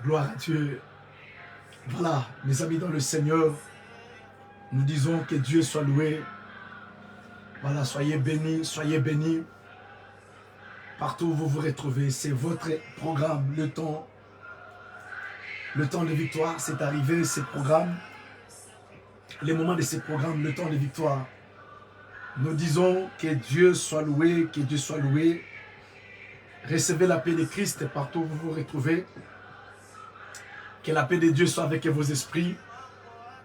Gloire à Dieu. Voilà, mes amis dans le Seigneur, nous disons que Dieu soit loué. Voilà, soyez bénis. Partout où vous vous retrouvez, c'est votre programme, le temps de victoire, c'est arrivé, ces programmes, les moments de ces programmes, le temps de victoire. Nous disons que Dieu soit loué, que Dieu soit loué. Recevez la paix de Christ partout où vous vous retrouvez. Que la paix de Dieu soit avec vos esprits.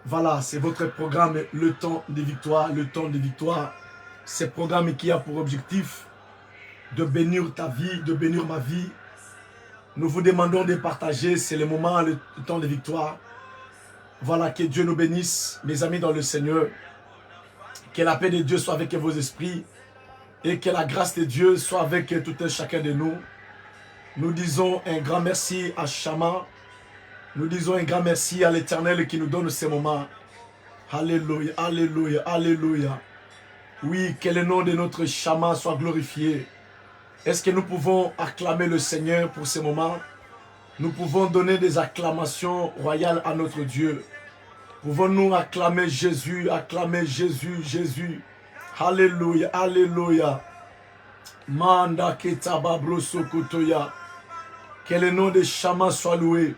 Voilà, c'est votre programme, le temps de victoire, le temps de victoire. C'est un programme qui a pour objectif de bénir ta vie, de bénir ma vie. Nous vous demandons de partager, c'est le moment, le temps de victoire. Voilà, que Dieu nous bénisse, mes amis dans le Seigneur. Que la paix de Dieu soit avec vos esprits et que la grâce de Dieu soit avec tout un chacun de nous. Nous disons un grand merci à Shama. Nous disons un grand merci à l'Éternel qui nous donne ces moments. Alléluia, alléluia, alléluia. Oui, que le nom de notre Shama soit glorifié. Est-ce que nous pouvons acclamer le Seigneur pour ces moments? Nous pouvons donner des acclamations royales à notre Dieu. Pouvons-nous acclamer Jésus, Jésus. Alléluia, alléluia. Manda ketaba brosokotoya. Que le nom de Shama soit loué.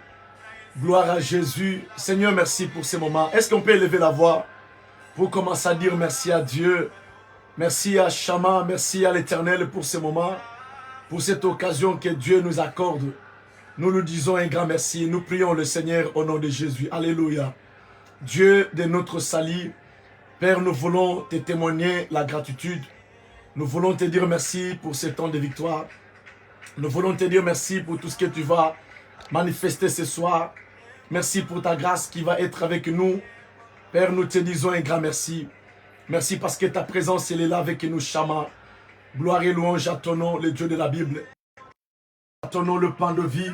Gloire à Jésus. Seigneur, merci pour ces moments. Est-ce qu'on peut élever la voix pour commencer à dire merci à Dieu? Merci à Shama, merci à l'Éternel pour ces moments, pour cette occasion que Dieu nous accorde. Nous nous disons un grand merci. Nous prions le Seigneur au nom de Jésus. Alléluia. Dieu de notre salut, Père, nous voulons te témoigner la gratitude. Nous voulons te dire merci pour ce temps de victoire. Nous voulons te dire merci pour tout ce que tu vas manifester ce soir. Merci pour ta grâce qui va être avec nous. Père, nous te disons un grand merci. Merci parce que ta présence, elle est là avec nous, Shama. Gloire et louange à ton nom, le Dieu de la Bible. À ton nom, le pain de vie.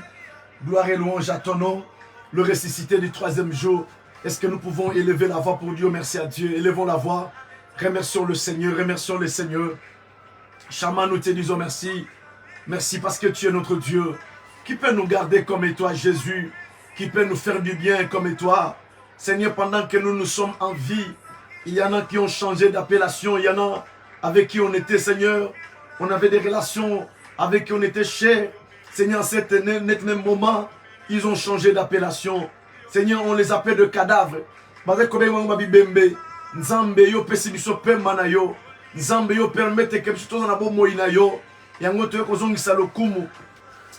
Gloire et louange à ton nom, le ressuscité du troisième jour. Est-ce que nous pouvons élever la voix pour dire merci à Dieu? Élevons la voix. Remercions le Seigneur, remercions le Seigneur. Shama, nous te disons merci. Merci parce que tu es notre Dieu. Qui peut nous garder comme toi, Jésus? Qui peut nous faire du bien comme toi? Seigneur, pendant que nous sommes en vie, il y en a qui ont changé d'appellation. Il y en a avec qui on était, Seigneur. On avait des relations avec qui on était chers. Seigneur, à cet même moment, ils ont changé d'appellation. Seigneur, on les appelle de cadavres. Nzambe yo pesi biso pemba na yo. Nzambe yo permette que biso toza na bomoi na yo. Yango toye kozongisa lokumu.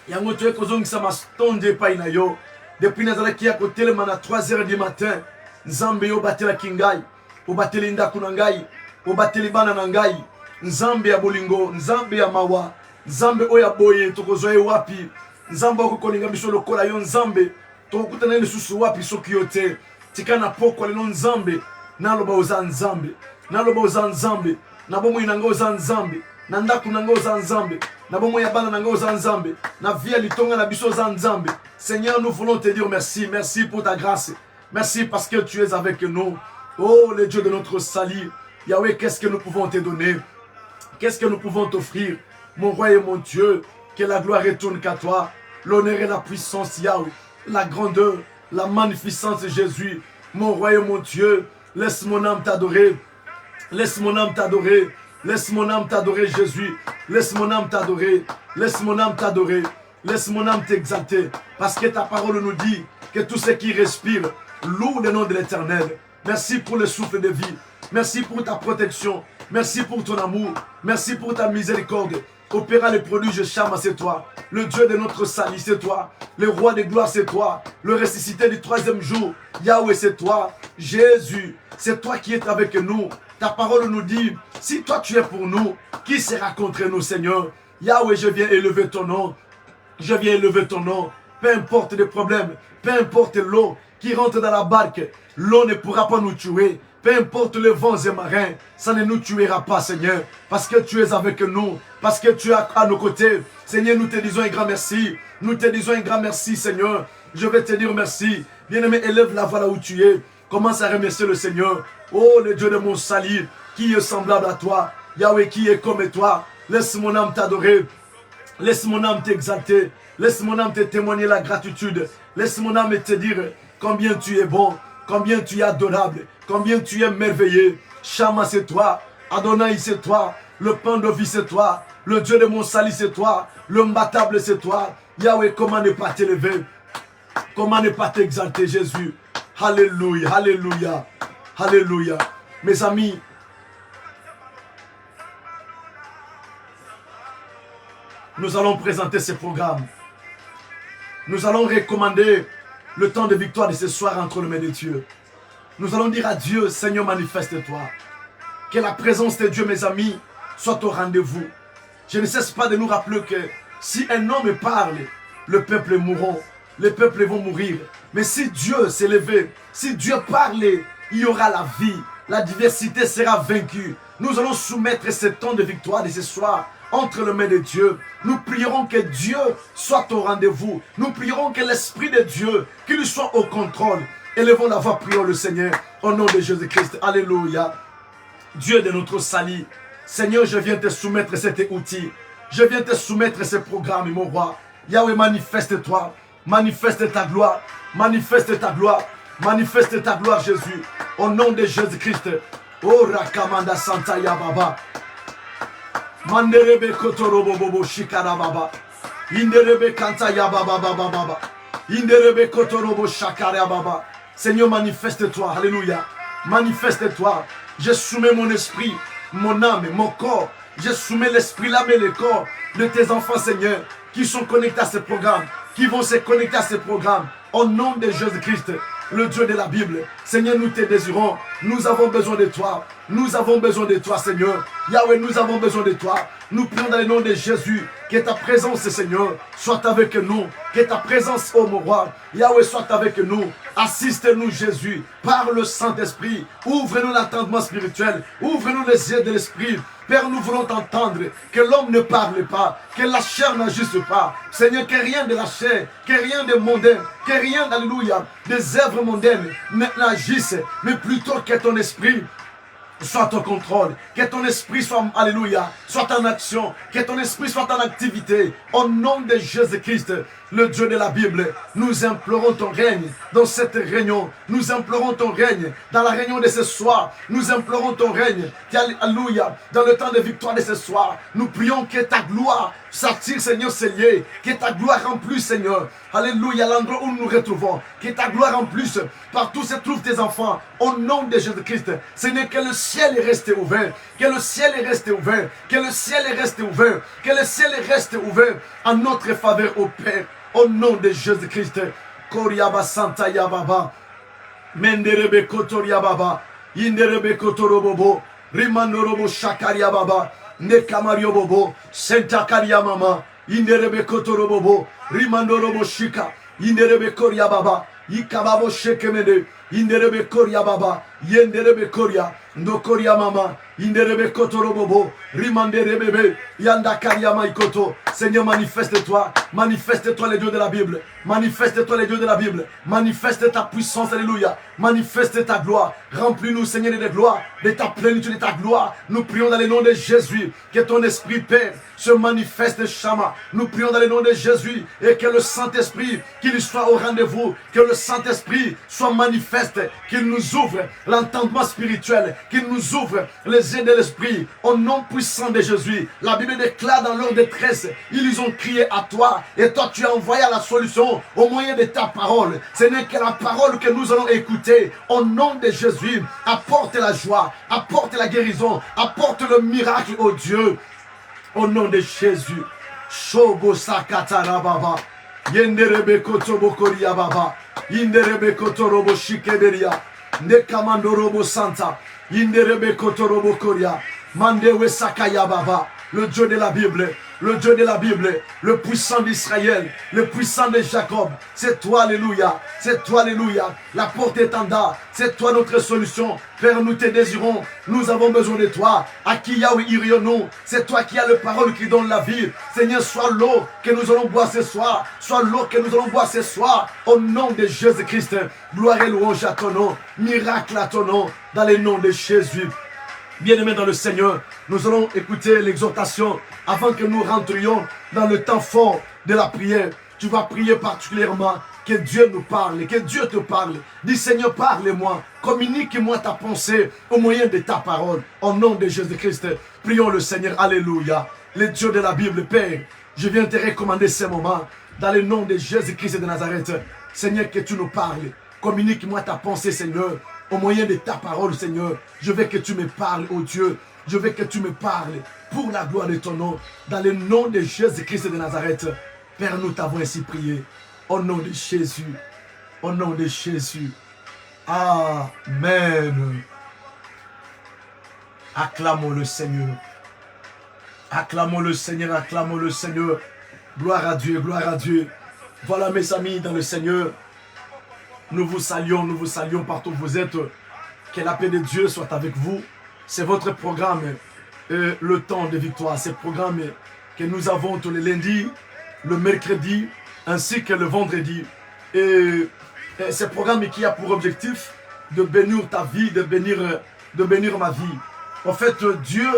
Yango toye kozongisa mastonde epai na yo. Depuis nazalaki ya kotelema na 3h du matin. Nzambe yo batela kingai. Obateli ndako na ngai. Obateli bana na ngai. Nzambe ya bolingo, nzambe ya mawa. Nzambe oya boye tokozwa wapi. Nzambe okokolinga biso lokola yo nzambe. Tokutana lisusu wapi soki yo te. Tikana poko leno nzambe. Naloba oza nzambe. Naloba oza nzambe. Na bomoi nanga oza nzambe. Na ndako nanga oza nzambe. Na bomoi ya bana nanga oza nzambe. Na via litonga na biso oza nzambe. Seigneur, nous voulons te dire merci. Merci pour ta grâce. Merci parce que tu es avec nous. Oh, le Dieu de notre salut. Yahweh, qu'est-ce que nous pouvons te donner? Qu'est-ce que nous pouvons t'offrir? Mon roi et mon Dieu, que la gloire retourne qu'à toi. L'honneur et la puissance, Yahweh. La grandeur, la magnificence, Jésus. Mon roi et mon Dieu, laisse mon âme t'adorer. Laisse mon âme t'adorer. Laisse mon âme t'adorer, Jésus. Laisse mon âme t'adorer. Laisse mon âme t'adorer. Laisse mon âme t'exalter. Parce que ta parole nous dit que tout ce qui respire loue le nom de l'Éternel. Merci pour le souffle de vie. Merci pour ta protection. Merci pour ton amour. Merci pour ta miséricorde. Opéra les prodiges, Shama, c'est toi. Le Dieu de notre salut, c'est toi. Le roi de gloire, c'est toi. Le ressuscité du troisième jour, Yahweh, c'est toi. Jésus, c'est toi qui es avec nous. Ta parole nous dit, si toi tu es pour nous, qui sera contre nous, Seigneur? Yahweh, je viens élever ton nom. Je viens élever ton nom. Peu importe les problèmes, peu importe l'eau qui rentre dans la barque, l'eau ne pourra pas nous tuer. Peu importe les vents et marins, ça ne nous tuera pas, Seigneur. Parce que tu es avec nous, parce que tu es à nos côtés. Seigneur, nous te disons un grand merci. Nous te disons un grand merci, Seigneur. Je vais te dire merci. Bien-aimé, élève la voix là où tu es. Commence à remercier le Seigneur. Oh, le Dieu de mon salut, qui est semblable à toi. Yahweh, qui est comme toi. Laisse mon âme t'adorer. Laisse mon âme t'exalter. Laisse mon âme te témoigner la gratitude. Laisse mon âme te dire combien tu es bon, combien tu es adorable, combien tu es merveilleux. Shama, c'est toi. Adonai, c'est toi. Le pain de vie, c'est toi. Le Dieu de mon salut, c'est toi. Le imbattable, c'est toi. Yahweh, comment ne pas t'élever? Comment ne pas t'exalter, Jésus? Alléluia, alléluia, alléluia. Mes amis, nous allons présenter ce programme. Nous allons recommander le temps de victoire de ce soir entre les mains de Dieu. Nous allons dire à Dieu, Seigneur, manifeste-toi. Que la présence de Dieu, mes amis, soit au rendez-vous. Je ne cesse pas de nous rappeler que si un homme parle, le peuple mourra. Les peuples vont mourir. Mais si Dieu s'est levé, si Dieu parle, il y aura la vie. La diversité sera vaincue. Nous allons soumettre ce temps de victoire de ce soir entre les mains de Dieu. Nous prierons que Dieu soit au rendez-vous. Nous prierons que l'Esprit de Dieu, qu'il soit au contrôle. Élevons la voix, prions le Seigneur au nom de Jésus-Christ. Alléluia. Dieu de notre salut, Seigneur, je viens te soumettre cet outil. Je viens te soumettre ce programme, mon roi. Yahweh, manifeste-toi. Manifeste ta gloire. Manifeste ta gloire. Manifeste ta gloire, Jésus. Au nom de Jésus-Christ. Oh, Rakamanda Santa Yababa. Manderebe Kotorobo Bobo Shikara Baba. Inderebe Kanta Yababa Baba Baba. Inderebe Kotorobo Shakara Baba. Seigneur, manifeste-toi. Alléluia. Manifeste-toi. Je soumets mon esprit, mon âme, mon corps. Je soumets l'esprit, l'âme et le corps de tes enfants, Seigneur, qui sont connectés à ce programme, qui vont se connecter à ce programme. Au nom de Jésus-Christ, le Dieu de la Bible. Seigneur, nous te désirons. Nous avons besoin de toi. Nous avons besoin de toi, Seigneur. Yahweh, nous avons besoin de toi. Nous prions dans le nom de Jésus. Que ta présence, Seigneur, soit avec nous. Que ta présence, ô mon roi, Yahweh, soit avec nous. Assiste-nous, Jésus, par le Saint-Esprit. Ouvre-nous l'entendement spirituel. Ouvre-nous les yeux de l'Esprit. Père, nous voulons t'entendre, que l'homme ne parle pas, que la chair n'agisse pas. Seigneur, que rien de la chair, que rien de mondain, que rien, alléluia, des œuvres mondaines n'agisse, mais plutôt que ton esprit soit au contrôle, que ton esprit soit, alléluia, soit en action, que ton esprit soit en activité. Au nom de Jésus-Christ, le Dieu de la Bible, nous implorons ton règne dans cette réunion. Nous implorons ton règne dans la réunion de ce soir. Nous implorons ton règne, alléluia, dans le temps de victoire de ce soir. Nous prions que ta gloire s'attire, Seigneur, Seigneur, que ta gloire remplisse, Seigneur. Alléluia, l'endroit où nous nous retrouvons. Que ta gloire remplisse partout où se trouvent tes enfants. Au nom de Jésus-Christ, Seigneur, que le ciel est resté ouvert. Que le ciel est resté ouvert. Que le ciel est resté ouvert. Que le ciel est resté ouvert en notre faveur, au Père. Au nom de Jésus-Christ. Koriaba Santa Yababa. Menderebe Kotoria Baba. Inderebe Kotorobobo. Rimandorobo Shakaria Baba. Nekamario Bobo. Senta Karia Mama. Inderebe Kotorobobo. Rimandorobo Shika. Inderebe Koria Baba. Ikababo Shekemede. Inderebe Koria Baba. Yenderebe Koria. Ndokoria Mama. Inderebe Kotorobobo. Rimanderebebe. Yanda Karia Maikoto. Seigneur, manifeste-toi. Manifeste-toi, les dieux de la Bible. Manifeste-toi, les dieux de la Bible. Manifeste ta puissance, alléluia. Manifeste ta gloire. Remplis-nous, Seigneur, de gloire, de ta plénitude, de ta gloire. Nous prions dans le nom de Jésus. Que ton esprit, Père, se manifeste, Shama. Nous prions dans le nom de Jésus. Et que le Saint-Esprit, qu'il soit au rendez-vous. Que le Saint-Esprit soit manifeste. Qu'il nous ouvre l'entendement spirituel. Qu'il nous ouvre les yeux de l'esprit. Au nom puissant de Jésus. La Bible déclare dans leur détresse, ils ont crié à toi. Et toi, tu as envoyé la solution au moyen de ta parole. Ce n'est que la parole que nous allons écouter. Au nom de Jésus, apporte la joie, apporte la guérison, apporte le miracle, oh Dieu. Au nom de Jésus. Shobo sakatara baba. Yenderebe kotobo koria baba. Inderebe kotorobo shikederia. Nekamandorobo santa. Inderebe kotorobo koria. Mandewe sakaya baba. Le Dieu de la Bible, le Dieu de la Bible, le puissant d'Israël, le puissant de Jacob. C'est toi, alléluia. C'est toi, alléluia. La porte étendard, c'est toi notre solution. Père, nous te désirons. Nous avons besoin de toi. À qui Yahweh irions-nous? C'est toi qui as la parole qui donne la vie. Seigneur, sois l'eau que nous allons boire ce soir. Sois l'eau que nous allons boire ce soir. Au nom de Jésus-Christ. Gloire et louange à ton nom. Miracle à ton nom. Dans le nom de Jésus. Bien-aimés dans le Seigneur, nous allons écouter l'exhortation avant que nous rentrions dans le temps fort de la prière. Tu vas prier particulièrement que Dieu nous parle, que Dieu te parle. Dis Seigneur, parle-moi, communique-moi ta pensée au moyen de ta parole. Au nom de Jésus-Christ, prions le Seigneur. Alléluia. Le Dieu de la Bible, Père, je viens te recommander ce moment dans le nom de Jésus-Christ de Nazareth. Seigneur, que tu nous parles. Communique-moi ta pensée, Seigneur, au moyen de ta parole, Seigneur. Je veux que tu me parles, oh Dieu. Je veux que tu me parles pour la gloire de ton nom. Dans le nom de Jésus-Christ de Nazareth. Père, nous t'avons ainsi prié. Au nom de Jésus. Au nom de Jésus. Amen. Acclamons le Seigneur. Acclamons le Seigneur, acclamons le Seigneur. Gloire à Dieu, gloire à Dieu. Voilà mes amis dans le Seigneur. Nous vous saluons partout où vous êtes. Que la paix de Dieu soit avec vous. C'est votre programme, le temps de victoire. C'est le programme que nous avons tous les lundis, le mercredi, ainsi que le vendredi. Et c'est un programme qui a pour objectif de bénir ta vie, de bénir ma vie. En fait, Dieu,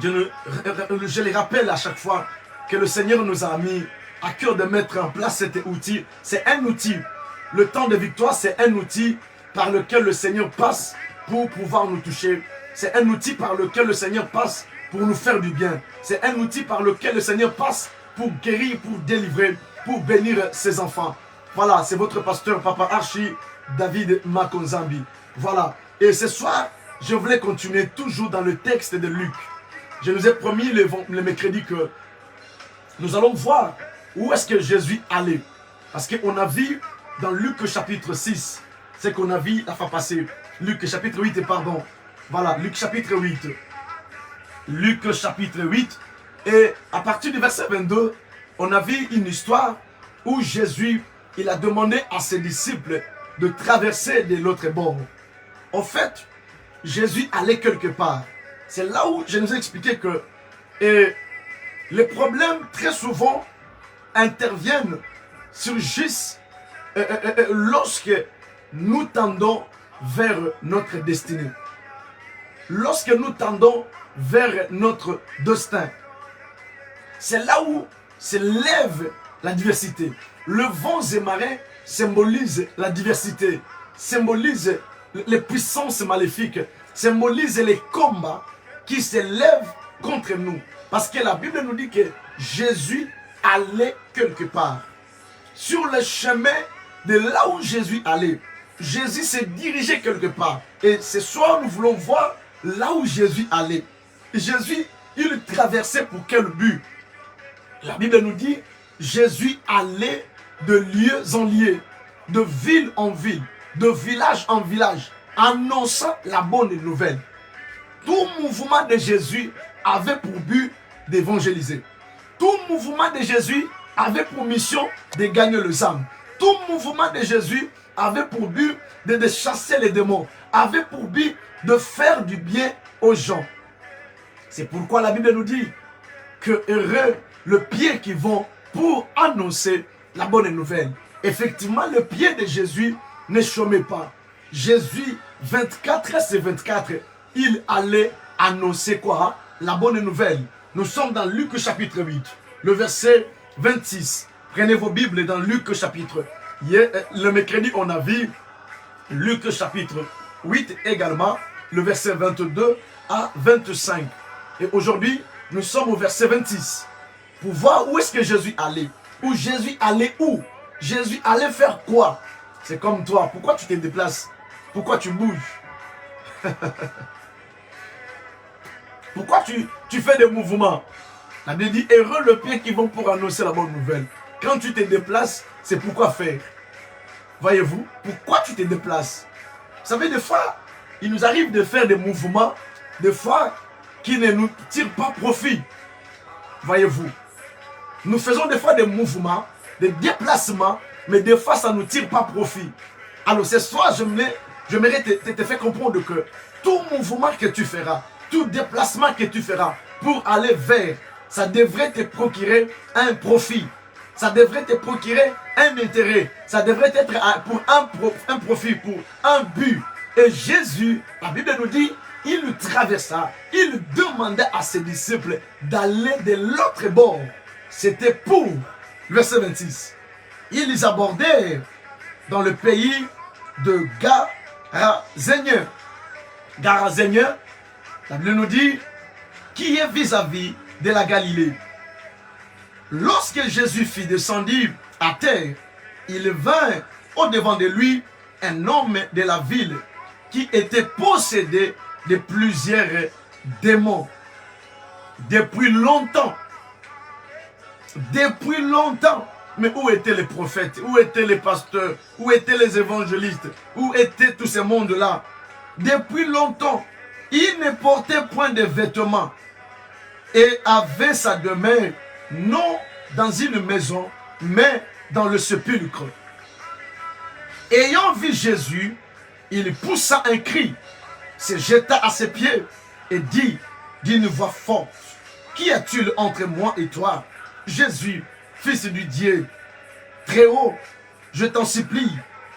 je le rappelle à chaque fois que le Seigneur nous a mis à cœur de mettre en place cet outil. C'est un outil. Le temps de victoire, c'est un outil par lequel le Seigneur passe pour pouvoir nous toucher. C'est un outil par lequel le Seigneur passe pour nous faire du bien. C'est un outil par lequel le Seigneur passe pour guérir, pour délivrer, pour bénir ses enfants. Voilà, c'est votre pasteur, Papa Archie David Makonzambi. Voilà. Et ce soir, je voulais continuer toujours dans le texte de Luc. Je nous ai promis le mercredi que nous allons voir où est-ce que Jésus allait. Parce qu'on a vu dans Luc chapitre 6, c'est qu'on a vu la fois passée. Luc chapitre 8, pardon. Voilà, Luc chapitre 8. Luc chapitre 8. Et à partir du verset 22, on a vu une histoire où Jésus, il a demandé à ses disciples de traverser de l'autre bord. En fait, Jésus allait quelque part. C'est là où je nous ai expliqué que les problèmes très souvent interviennent, surgissent lorsque nous tendons vers notre destinée. Lorsque nous tendons vers notre destin. C'est là où s'élève la diversité. Le vent et marée symbolise la diversité, symbolise les puissances maléfiques, symbolise les combats qui s'élèvent contre nous. Parce que la Bible nous dit que Jésus allait quelque part. Sur le chemin de là où Jésus allait, Jésus s'est dirigé quelque part. Et ce soir, nous voulons voir là où Jésus allait. Jésus, il traversait pour quel but? La Bible nous dit, Jésus allait de lieu en lieu, de ville en ville, de village en village, annonçant la bonne nouvelle. Tout mouvement de Jésus avait pour but d'évangéliser. Tout mouvement de Jésus avait pour mission de gagner les âmes. Tout mouvement de Jésus avait pour but de chasser les démons, avait pour but de faire du bien aux gens. C'est pourquoi la Bible nous dit que heureux le pied qui vont pour annoncer la bonne nouvelle. Effectivement, le pied de Jésus ne chômait pas. Jésus, 24 et 24, il allait annoncer quoi? La bonne nouvelle. Nous sommes dans Luc chapitre 8, le verset 26. Prenez vos Bibles dans Luc chapitre. Le mercredi, on a vu Luc chapitre 8 également, le verset 22 à 25. Et aujourd'hui, nous sommes au verset 26. Pour voir où est-ce que Jésus allait. Où Jésus allait où? Jésus allait faire quoi? C'est comme toi. Pourquoi tu te déplaces? Pourquoi tu bouges? Pourquoi tu fais des mouvements? La Bible dit, heureux le pied qui vont pour annoncer la bonne nouvelle. Quand tu te déplaces, c'est pourquoi faire. Voyez-vous? Pourquoi tu te déplaces? Vous savez, des fois, il nous arrive de faire des mouvements, des fois, qui ne nous tirent pas profit. Voyez-vous? Nous faisons des fois des mouvements, des déplacements, mais des fois, ça ne nous tire pas profit. Alors, ce soir, j'aimerais te faire comprendre que tout mouvement que tu feras, tout déplacement que tu feras pour aller vers, ça devrait te procurer un profit. Ça devrait te procurer un intérêt. Ça devrait être pour un profit, pour un but. Et Jésus, la Bible nous dit il traversa, il demandait à ses disciples d'aller de l'autre bord. C'était pour, verset 26, ils abordèrent dans le pays de Garazéniens. Garazéniens, la Bible nous dit, qui est vis-à-vis de la Galilée. Lorsque Jésus fit descendir à terre, il vint au-devant de lui un homme de la ville qui était possédé de plusieurs démons. Depuis longtemps. Depuis longtemps. Mais où étaient les prophètes? Où étaient les pasteurs? Où étaient les évangélistes? Où étaient tous ces mondes-là? Depuis longtemps, il ne portait point de vêtements et avait sa demeure non dans une maison, mais dans le sépulcre. Ayant vu Jésus, il poussa un cri, se jeta à ses pieds et dit d'une voix forte, « Qu'y a-t-il entre moi et toi, Jésus, fils du Dieu très haut, je t'en supplie,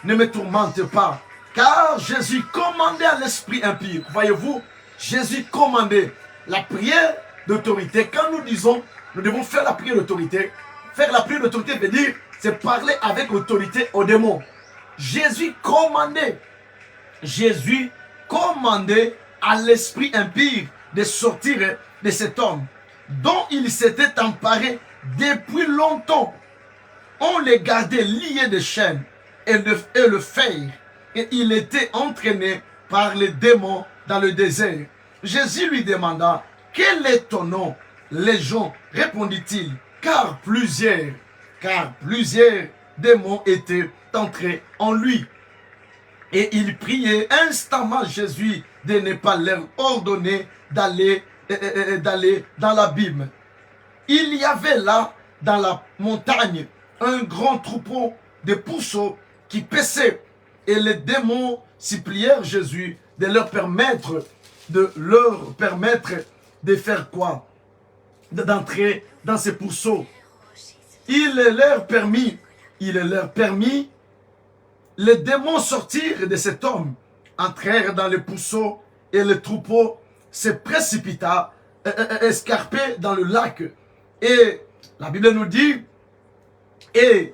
ne me tourmente pas. » Car Jésus commandait à l'esprit impur. Voyez-vous, Jésus commandait la prière d'autorité. Quand nous disons, nous devons faire la prière d'autorité, faire la prière d'autorité veut dire, c'est parler avec autorité aux démons. Jésus commandait à l'esprit impur de sortir de cet homme dont il s'était emparé depuis longtemps. On les gardait liés de chaînes et le fer, et il était entraîné par les démons dans le désert. Jésus lui demanda, « Quel est ton nom ?» Légion, répondit-il, car plusieurs démons étaient entrés en lui. Et il priait instamment Jésus de ne pas leur ordonner d'aller dans l'abîme. Il y avait là, dans la montagne, un grand troupeau de pourceaux qui paissaient, et les démons supplièrent Jésus de leur permettre de faire quoi? D'entrer dans ces pourceaux. Il leur permit. Les démons sortirent de cet homme, entrèrent dans les pourceaux, et le troupeau se précipita, escarpé dans le lac. Et la Bible nous dit, et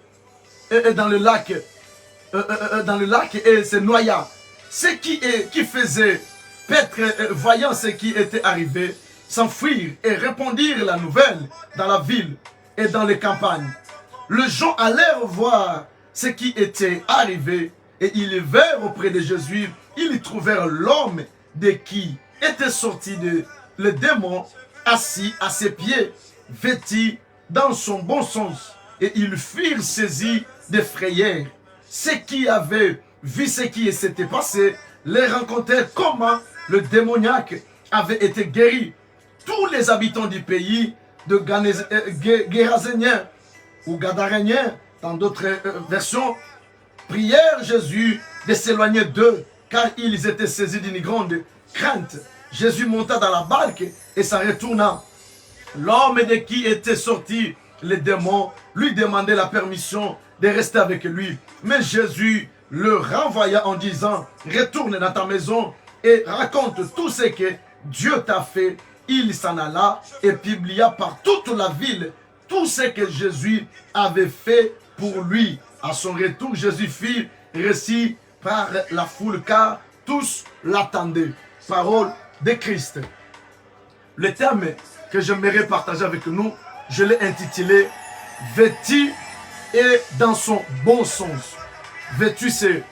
dans le lac, et se noya. Ceux qui faisaient paître, voyant ce qui était arrivé, s'enfuirent et répandirent la nouvelle dans la ville et dans les campagnes. Les gens allèrent voir ce qui était arrivé, et ils vinrent auprès de Jésus. Ils trouvèrent l'homme de qui était sorti le démon assis à ses pieds, vêtu dans son bon sens, et ils furent saisis de frayeur. Ceux qui avaient vu ce qui s'était passé les rencontrèrent comment le démoniaque avait été guéri. Tous les habitants du pays de Géraséniens ou Gadaréniens, dans d'autres versions, prièrent Jésus de s'éloigner d'eux, car ils étaient saisis d'une grande crainte. Jésus monta dans la barque et s'en retourna. L'homme de qui était sorti les démons lui demandait la permission de rester avec lui. Mais Jésus le renvoya en disant, « Retourne dans ta maison et raconte tout ce que Dieu t'a fait. » Il s'en alla et publia par toute la ville tout ce que Jésus avait fait pour lui. À son retour, Jésus fit récit par la foule, car tous l'attendaient. Parole de Christ. Le thème que j'aimerais partager avec nous, je l'ai intitulé « Vêtu et dans son bon sens ». Vêtu, c'est,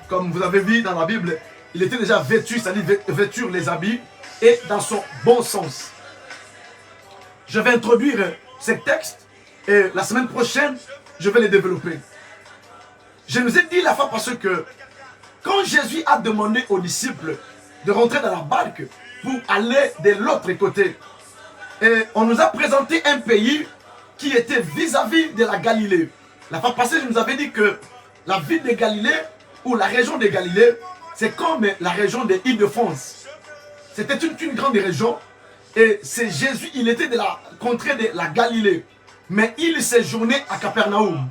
comme vous avez vu dans la Bible, il était déjà vêtu, c'est-à-dire vêture les habits, et dans son bon sens. Je vais introduire ces textes et la semaine prochaine, je vais les développer. Je nous ai dit la fois parce que quand Jésus a demandé aux disciples de rentrer dans la barque pour aller de l'autre côté, et on nous a présenté un pays qui était vis-à-vis de la Galilée. La fois passée, je nous avais dit que la ville de Galilée ou la région de Galilée, c'est comme la région de Île-de-France. C'était une grande région et c'est Jésus, il était de la contrée de la Galilée. Mais il séjournait à Capernaum.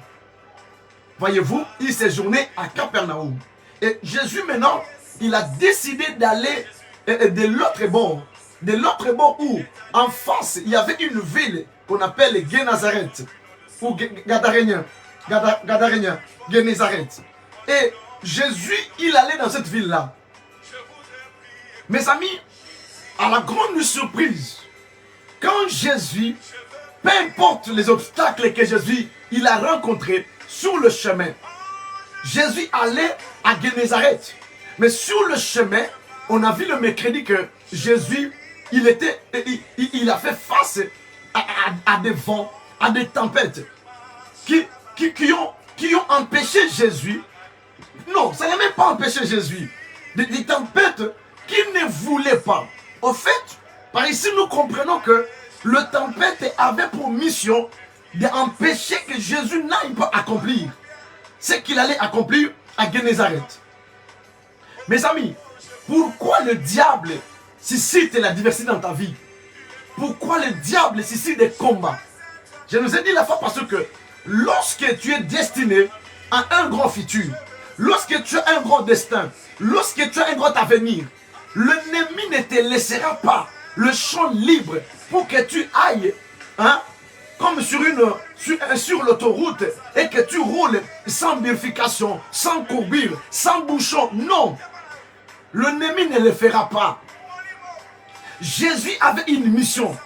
Voyez-vous, il séjournait à Capernaum. Et Jésus maintenant, il a décidé d'aller et de l'autre bord. De l'autre bord où, en face, il y avait une ville qu'on appelle Génézareth, ou Gadarénien, Génézareth. Et Jésus, il allait dans cette ville-là. Mes amis, à la grande surprise, quand Jésus, peu importe les obstacles que Jésus il a rencontrés sur le chemin, Jésus allait à Génézareth. Mais sur le chemin, on a vu le mercredi que Jésus, il a fait face à des vents, à des tempêtes qui ont empêché Jésus. Non, ça n'a même pas empêché Jésus. Des tempêtes qu'il ne voulait pas. En fait, par ici, nous comprenons que le tempête avait pour mission d'empêcher que Jésus n'aille pas accomplir ce qu'il allait accomplir à Génézareth. Mes amis, pourquoi le diable suscite la diversité dans ta vie? Pourquoi le diable suscite des combats? Je nous ai dit la fois parce que lorsque tu es destiné à un grand futur, lorsque tu as un grand destin, lorsque tu as un grand avenir, l'ennemi ne te laissera pas le champ libre pour que tu ailles, comme sur l'autoroute et que tu roules sans vérification, sans courbure, sans bouchon. Non, l'ennemi ne le fera pas. Jésus avait une mission.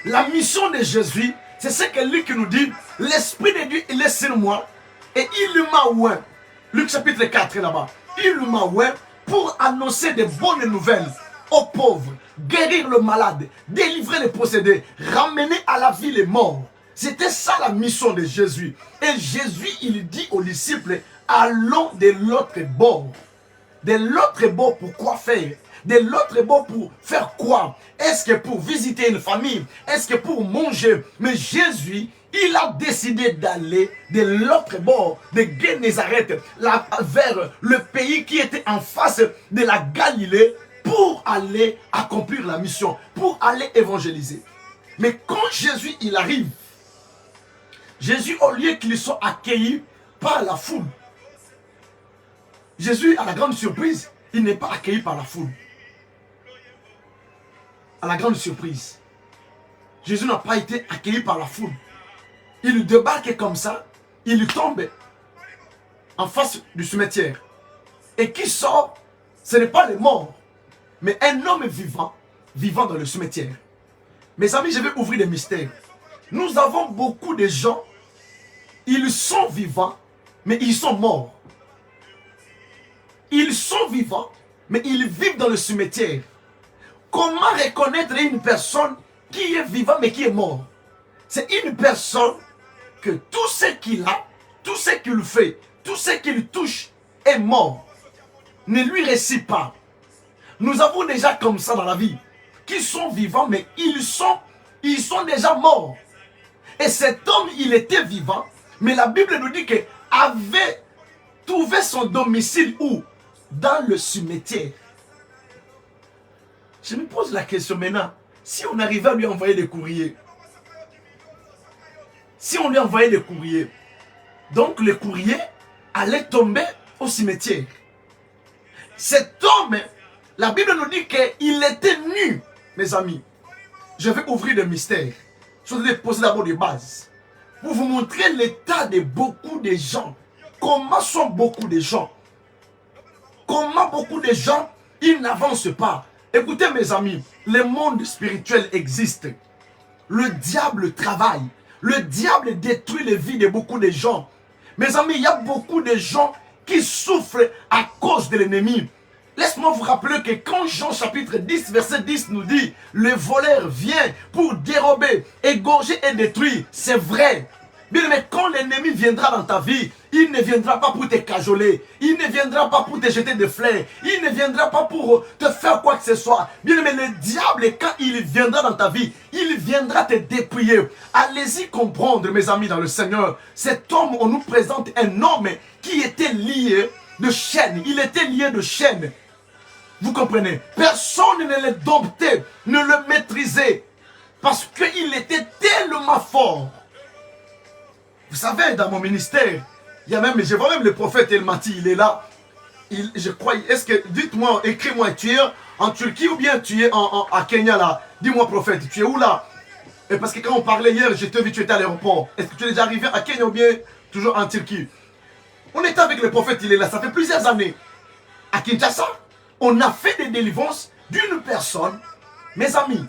La mission de Jésus, c'est ce que Luc nous dit. L'Esprit de Dieu, il est sur moi et il m'a oint. Luc chapitre 4 là-bas. Il m'a oint pour annoncer de bonnes nouvelles aux pauvres, guérir le malade, délivrer les possédés, ramener à la vie les morts. C'était ça la mission de Jésus. Et Jésus, il dit aux disciples, allons de l'autre bord. De l'autre bord, pour quoi faire? De l'autre bord, pour faire quoi? Est-ce que pour visiter une famille? Est-ce que pour manger? Mais Jésus, il a décidé d'aller de l'autre bord, de Génézareth, vers le pays qui était en face de la Galilée, pour aller accomplir la mission, pour aller évangéliser. Mais quand Jésus, il arrive, Jésus, au lieu qu'il soit accueilli par la foule, Jésus, à la grande surprise, il n'est pas accueilli par la foule. À la grande surprise, Jésus n'a pas été accueilli par la foule. Il débarque comme ça, il tombe en face du cimetière. Et qui sort, ce n'est pas les morts, mais un homme vivant dans le cimetière. Mes amis, je vais ouvrir des mystères. Nous avons beaucoup de gens, ils sont vivants, mais ils sont morts. Ils sont vivants, mais ils vivent dans le cimetière. Comment reconnaître une personne qui est vivante, mais qui est morte? C'est une personne que tout ce qu'il a, tout ce qu'il fait, tout ce qu'il touche est mort. Ne lui récite pas. Nous avons déjà comme ça dans la vie, qui sont vivants, mais ils sont déjà morts. Et cet homme, il était vivant, mais la Bible nous dit qu'il avait trouvé son domicile où? Dans le cimetière. Je me pose la question maintenant, si on arrivait à lui envoyer des courriers, si on lui envoyait des courriers, donc le courrier allait tomber au cimetière. Cet homme, la Bible nous dit qu'il était nu, mes amis. Je vais ouvrir le mystère. Je vais poser d'abord des bases. Pour vous montrer l'état de beaucoup de gens. Comment sont beaucoup de gens? Comment beaucoup de gens, ils n'avancent pas. Écoutez mes amis, le monde spirituel existe. Le diable travaille. Le diable détruit les vies de beaucoup de gens. Mes amis, il y a beaucoup de gens qui souffrent à cause de l'ennemi. Laisse-moi vous rappeler que quand Jean chapitre 10, verset 10 nous dit « Le voleur vient pour dérober, égorger et détruire », c'est vrai. Bien, mais quand l'ennemi viendra dans ta vie, il ne viendra pas pour te cajoler, il ne viendra pas pour te jeter des fleurs, il ne viendra pas pour te faire quoi que ce soit. Bien, mais le diable, quand il viendra dans ta vie, il viendra te dépouiller. Allez-y comprendre, mes amis, dans le Seigneur. Cet homme, on nous présente un homme qui était lié de chaînes. Il était lié de chaînes. Vous comprenez? Personne ne le domptait, ne le maîtrisait, parce qu'il était tellement fort. Vous savez, dans mon ministère, il y a même, je vois même le prophète Elmati, il est là. Je crois, est-ce que, dites-moi, écris-moi, tu es en Turquie ou bien tu es à Kenya là? Dis-moi prophète, tu es où là? Et parce que quand on parlait hier, je t'ai vu, tu étais à l'aéroport. Est-ce que tu es déjà arrivé à Kenya ou bien toujours en Turquie? On était avec le prophète, il est là, ça fait plusieurs années. À Kinshasa, on a fait des délivrances d'une personne. Mes amis,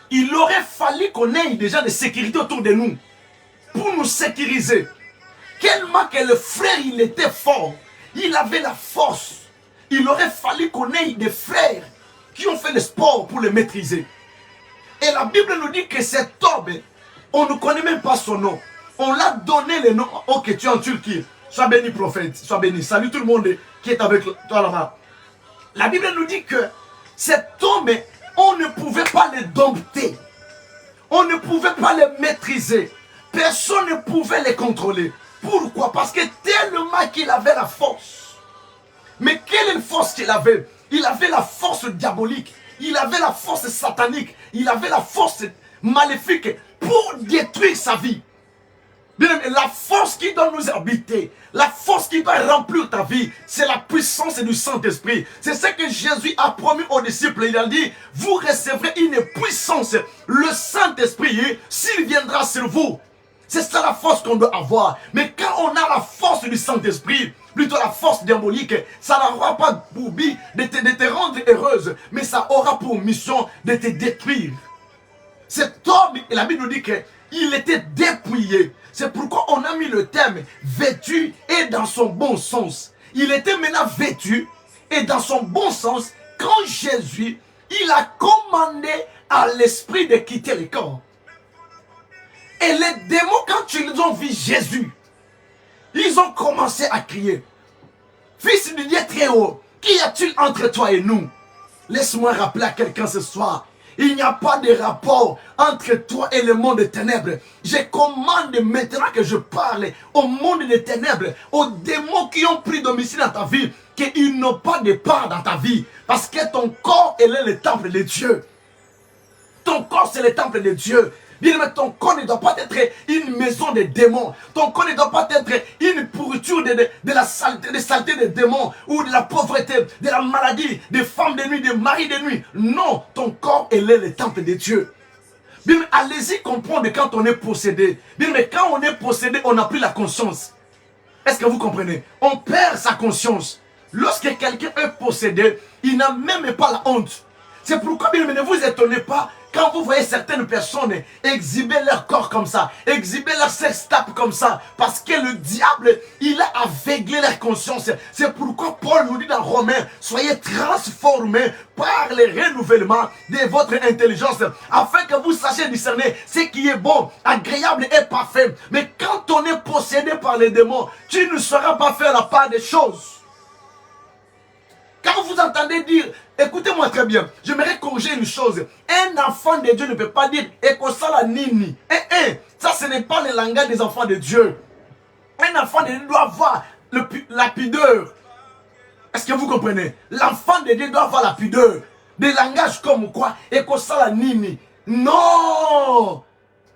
il aurait fallu qu'on ait des gens de sécurité autour de nous pour nous sécuriser. Tellement que le frère, il était fort. Il avait la force. Il aurait fallu qu'on ait des frères qui ont fait le sport pour le maîtriser. Et la Bible nous dit que cet homme, on ne connaît même pas son nom. On l'a donné le nom. Ok, tu es en Turquie. Sois béni, prophète. Sois béni. Salut tout le monde qui est avec toi là-bas. La Bible nous dit que cet homme, on ne pouvait pas le dompter. On ne pouvait pas le maîtriser. Personne ne pouvait le contrôler. Pourquoi? Parce que tellement qu'il avait la force. Mais quelle force qu'il avait? Il avait la force diabolique. Il avait la force satanique. Il avait la force maléfique pour détruire sa vie. Bien aimé, la force qui doit nous habiter, la force qui doit remplir ta vie, c'est la puissance du Saint-Esprit. C'est ce que Jésus a promis aux disciples. Il a dit, vous recevrez une puissance, le Saint-Esprit, s'il viendra sur vous. C'est ça la force qu'on doit avoir. Mais quand on a la force du Saint-Esprit, plutôt la force diabolique, ça n'aura pas pour but de te rendre heureuse, mais ça aura pour mission de te détruire. Cet homme, la Bible nous dit qu'il était dépouillé. C'est pourquoi on a mis le terme vêtu et dans son bon sens. Il était maintenant vêtu et dans son bon sens quand Jésus, il a commandé à l'esprit de quitter le corps. Et les démons, quand ils ont vu Jésus, ils ont commencé à crier. Fils du Dieu très haut, qu'y a-t-il entre toi et nous? Laisse-moi rappeler à quelqu'un ce soir. Il n'y a pas de rapport entre toi et le monde des ténèbres. Je commande maintenant que je parle au monde des ténèbres, aux démons qui ont pris domicile dans ta vie, qu'ils n'ont pas de part dans ta vie. Parce que ton corps, il est le temple de Dieu. Ton corps, c'est le temple de Dieu. Bien, mais ton corps ne doit pas être une maison de démons. Ton corps ne doit pas être une pourriture de la saleté des démons ou de la pauvreté, de la maladie, des femmes de nuit, des maris de nuit. Non, ton corps, il est le temple de Dieu. Bien, mais allez-y comprendre quand on est possédé. Bien, mais quand on est possédé, on n'a plus la conscience. Est-ce que vous comprenez? On perd sa conscience. Lorsque quelqu'un est possédé, il n'a même pas la honte. C'est pourquoi, bien, mais ne vous étonnez pas quand vous voyez certaines personnes exhiber leur corps comme ça, exhiber leur sex tape comme ça, parce que le diable, il a aveuglé leur conscience. C'est pourquoi Paul nous dit dans Romains, soyez transformés par le renouvellement de votre intelligence, afin que vous sachiez discerner ce qui est bon, agréable et parfait. Mais quand on est possédé par les démons, tu ne sauras pas faire la part des choses. Quand vous entendez dire, écoutez-moi très bien, j'aimerais corriger une chose. Un enfant de Dieu ne peut pas dire Ekosala Nini. Ça ce n'est pas le langage des enfants de Dieu. Un enfant de Dieu doit avoir la pudeur. Est-ce que vous comprenez? L'enfant de Dieu doit avoir la pudeur. Des langages comme quoi Ekosala Nini. Non!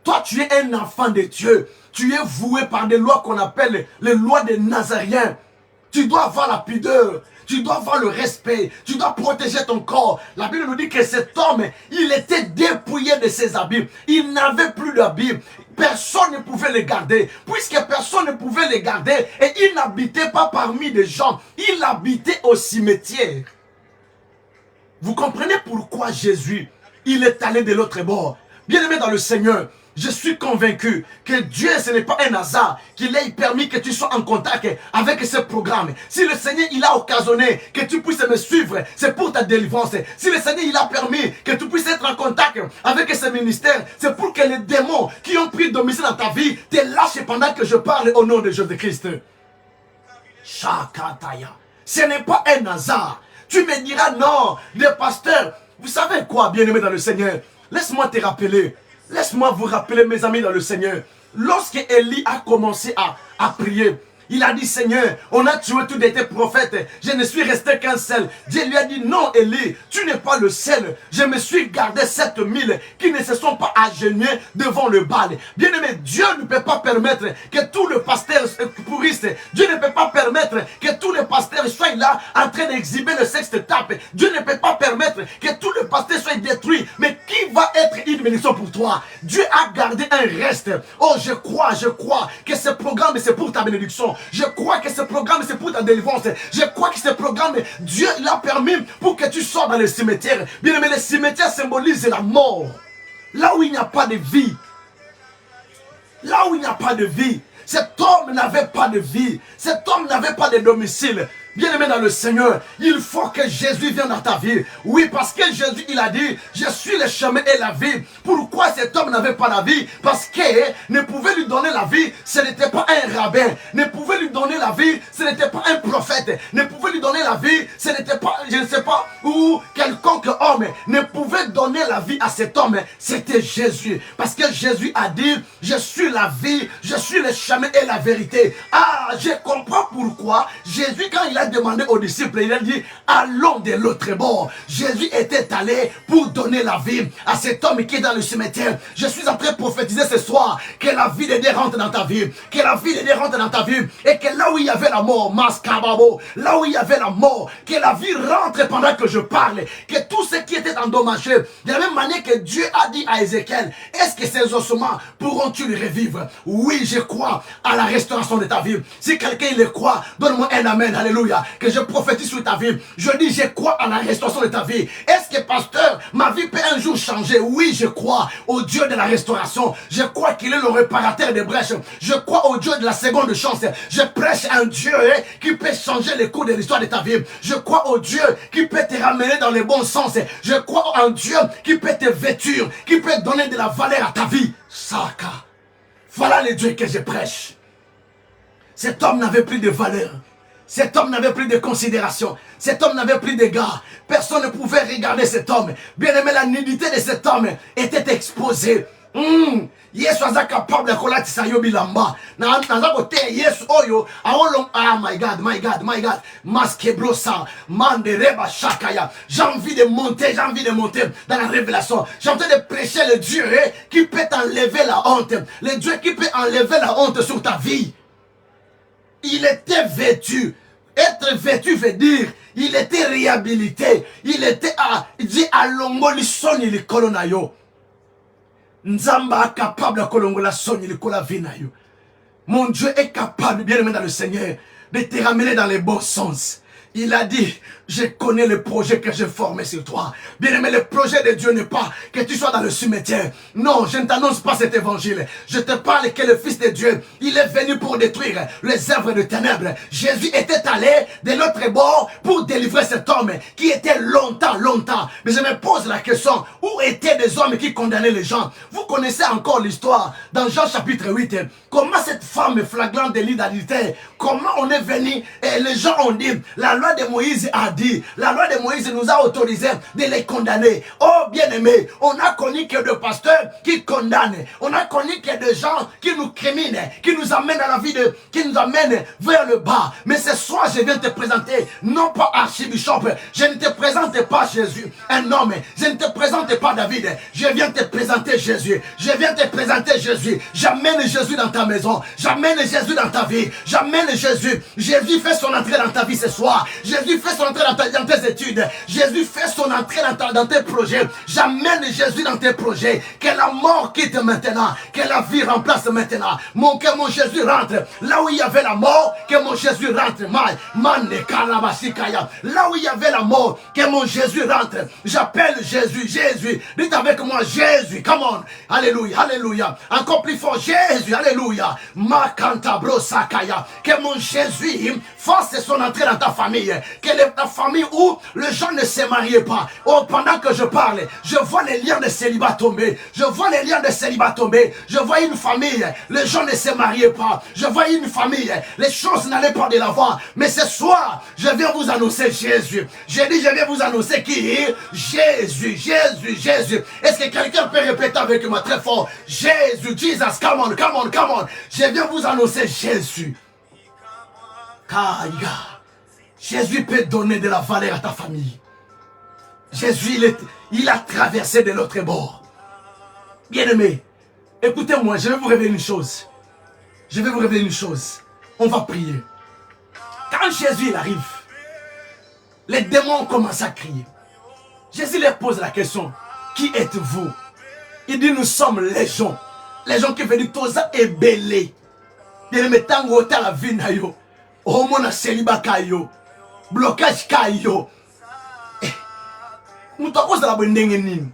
Toi, tu es un enfant de Dieu. Tu es voué par des lois qu'on appelle les lois des Nazariens. Tu dois avoir la pudeur. Tu dois avoir le respect. Tu dois protéger ton corps. La Bible nous dit que cet homme, il était dépouillé de ses habits. Il n'avait plus d'habits. Personne ne pouvait les garder. Puisque personne ne pouvait les garder. Et il n'habitait pas parmi des gens. Il habitait au cimetière. Vous comprenez pourquoi Jésus, il est allé de l'autre bord. Bien-aimé dans le Seigneur, je suis convaincu que Dieu, ce n'est pas un hasard qu'il ait permis que tu sois en contact avec ce programme. Si le Seigneur, il a occasionné que tu puisses me suivre, c'est pour ta délivrance. Si le Seigneur, il a permis que tu puisses être en contact avec ce ministère, c'est pour que les démons qui ont pris domicile dans ta vie te lâchent pendant que je parle au nom de Jésus-Christ. Shakataya. Ce n'est pas un hasard. Tu me diras non, le pasteur, vous savez quoi, bien-aimé dans le Seigneur? Laisse-moi te rappeler. Laisse-moi vous rappeler, mes amis dans le Seigneur. Lorsque Élie a commencé à prier, Il a dit, Seigneur, on a tué tous tes prophètes. Je ne suis resté qu'un seul. Dieu lui a dit, non, Élie, tu n'es pas le seul. Je me suis gardé 7000 qui ne se sont pas agenouillés devant le Baal. Bien aimé, Dieu ne peut pas permettre que tout le pasteur pourrisse. Dieu ne peut pas permettre que tous les pasteurs soient là en train d'exhiber le sexe tape. Dieu ne peut pas permettre que tout le pasteur soit détruit. Mais qui va être une bénédiction pour toi? Dieu a gardé un reste. Oh, je crois que ce programme c'est pour ta bénédiction. Je crois que ce programme c'est pour ta délivrance. Je crois que ce programme, Dieu l'a permis pour que tu sois dans le cimetière. Bien aimé, le cimetière symbolise la mort. Là où il n'y a pas de vie. Là où il n'y a pas de vie. Cet homme n'avait pas de vie. Cet homme n'avait pas de domicile. Bien-aimé dans le Seigneur, il faut que Jésus vienne dans ta vie. Oui, parce que Jésus, il a dit, je suis le chemin et la vie. Pourquoi cet homme n'avait pas la vie? Parce que ne pouvait lui donner la vie, ce n'était pas un rabbin. Ne pouvait lui donner la vie, ce n'était pas un prophète. Ne pouvait lui donner la vie, ce n'était pas, je ne sais pas, ou quelconque homme. Ne pouvait donner la vie à cet homme. C'était Jésus. Parce que Jésus a dit, je suis la vie, je suis le chemin et la vérité. Ah, je comprends pourquoi Jésus, quand il a demandé aux disciples, il a dit, allons de l'autre bord. Jésus était allé pour donner la vie à cet homme qui est dans le cimetière. Je suis en train de prophétiser ce soir que la vie de Dieu rentre dans ta vie, que la vie de Dieu rentre dans ta vie, et que là où il y avait la mort, Maskababo, là où il y avait la mort, que la vie rentre pendant que je parle, que tout ce qui était endommagé, de la même manière que Dieu a dit à Ézéchiel, est-ce que ces ossements pourront-ils revivre? Oui, je crois à la restauration de ta vie. Si quelqu'un le croit, donne-moi un amen, alléluia. Que je prophétise sur ta vie. Je dis, je crois à la restauration de ta vie. Est-ce que, pasteur, ma vie peut un jour changer? Oui, je crois au Dieu de la restauration. Je crois qu'il est le réparateur des brèches. Je crois au Dieu de la seconde chance. Je prêche un Dieu qui peut changer les cours de l'histoire de ta vie. Je crois au Dieu qui peut te ramener dans le bon sens. Je crois en Dieu qui peut te vêtir, qui peut donner de la valeur à ta vie. Saka. Voilà le Dieu que je prêche. Cet homme n'avait plus de valeur. Cet homme n'avait plus de considération. Cet homme n'avait plus d'égard. Personne ne pouvait regarder cet homme. Bien aimé, la nudité de cet homme était exposée. Yesu aza capable de kolatisa yo bilamba. Naza kote Yesu oyo. Ah my God. Maskebrosa. Mandereba shakaya. J'ai envie de monter dans la révélation. J'ai envie de prêcher le Dieu qui peut enlever la honte. Le Dieu qui peut enlever la honte sur ta vie. Il était vêtu. Être vêtu veut dire, il était réhabilité. Il était à longoli soni li kolonayo. Nzamba capable de kolongola soni li kola vinayo. Mon Dieu est capable, bien aimé dans le Seigneur, de te ramener dans les bons sens. Il a dit, je connais le projet que j'ai formé sur toi. Bien aimé, le projet de Dieu n'est pas que tu sois dans le cimetière. Non, je ne t'annonce pas cet évangile. Je te parle que le Fils de Dieu, il est venu pour détruire les œuvres de ténèbres. Jésus était allé de l'autre bord pour délivrer cet homme qui était longtemps. Mais je me pose la question, où étaient des hommes qui condamnaient les gens? Vous connaissez encore l'histoire dans Jean chapitre 8. Comment cette femme flagrante de l'identité, comment on est venu et les gens ont dit, la loi de Moïse a dit, la loi de Moïse nous a autorisé de les condamner. Oh bien-aimé, on a connu que des pasteurs qui condamnent. On a connu que des gens qui nous criminent, qui nous amènent à la vie qui nous amènent vers le bas. Mais ce soir, je viens te présenter, non pas archibishop, je ne te présente pas Jésus, un homme, je ne te présente pas David, je viens te présenter Jésus. Je viens te présenter Jésus. J'amène Jésus dans ta maison. J'amène Jésus dans ta vie. J'amène Jésus. Jésus fait son entrée dans ta vie ce soir. Jésus fait son entrée dans tes études. Jésus fait son entrée dans tes projets. J'amène Jésus dans tes projets. Que la mort quitte maintenant. Que la vie remplace maintenant. Que mon Jésus rentre. Là où il y avait la mort, que mon Jésus rentre. Là où il y avait la mort, que mon Jésus rentre. J'appelle Jésus. Jésus. Dites avec moi Jésus. Come on. Alléluia. Alléluia. Encore plus fort. Jésus. Alléluia. Que mon Jésus fasse son entrée dans ta famille. Que ta famille où les gens ne se marient pas. Oh, pendant que je parle, je vois les liens de célibat tomber. Je vois les liens de célibat tomber. Je vois une famille, les gens ne se mariaient pas. Je vois une famille, les choses n'allaient pas de l'avant. Mais ce soir, je viens vous annoncer Jésus. J'ai dit, je viens vous annoncer qui est Jésus, Jésus, Jésus. Est-ce que quelqu'un peut répéter avec moi très fort? Jésus, Jesus, come on, come on, come on. Je viens vous annoncer Jésus. Kaya. Jésus peut donner de la valeur à ta famille. Jésus, il a traversé de l'autre bord. Bien-aimé, écoutez-moi, je vais vous révéler une chose. Je vais vous révéler une chose. On va prier. Quand Jésus il arrive, les démons commencent à crier. Jésus leur pose la question, qui êtes-vous? Il dit, nous sommes légion. Les gens qui veulent dire, Toza est belé. Bien-aimé, tango ta la vie na yo. Homo na célibat kayo. Blocage kayo. Nous t'avons la bonne nini.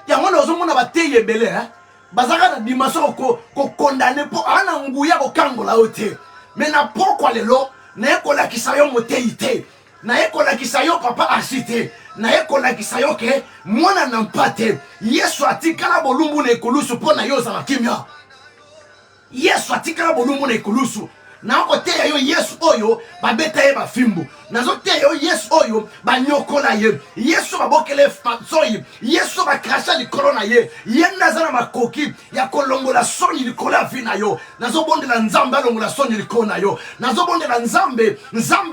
Ya mwana ozomona bateye belé hein. Bazaka na dimension ko condamné pour ana nguya ko kangola ote. Mais na pourquoi lelo na ekola kisayo moteite. Na ekola kisayo papa achité. Na ekola kisayo ke mwana nampate. Yesu atikala bolumbu na ekolusu pona yo za kimia. Yesu atikala bolumbu na ekolusu. Na kote yo Yesu oyo babeta ye bafimbu. Nazo te yo Yesu oyo banyokola ye. Yesu babokele fatsoyi. Yesu bakrasha likolo na ye. Yenda zana makoki ya kolongola soni likola vina yo. Nazo bondela nzambe alongola soni likolo na yo. Nazo bondela nzambe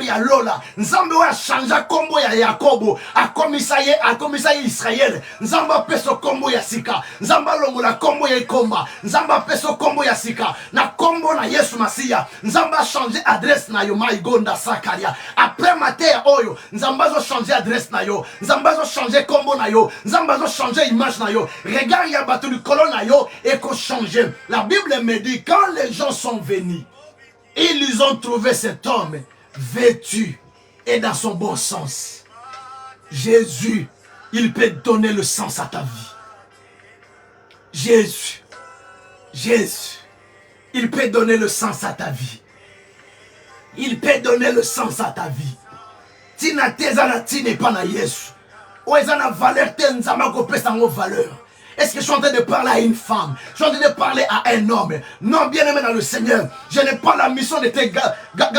ya Lola. Nzambe wa chanja kombo ya Yakobo. Akomisa ye Israel. Nzamba peso kombo ya sika. Nzamba longola kombo ya ikomba. Nzamba peso kombo ya sika. Na kombo na Yesu Masia. Nzamba changer adresse na yo maigonda sakaria. Après matin oyo, Nzambazo changer adresse na yo, Nzambazo changer combo na yo, Nzambazo changer image na yo. Regarde ya bateau du colon na yo et qu'on change. La Bible me dit quand les gens sont venus, ils ont trouvé cet homme vêtu et dans son bon sens. Jésus, il peut donner le sens à ta vie. Jésus, il peut donner le sens à ta vie. Il peut donner le sens à ta vie. Tina tezana tine pas na Yesu. Oezana valeur tenzama ko pesa ngo valeur. Est-ce que je suis en train de parler à une femme? Je suis en train de parler à un homme. Non, bien aimé dans le Seigneur, je n'ai pas la mission de te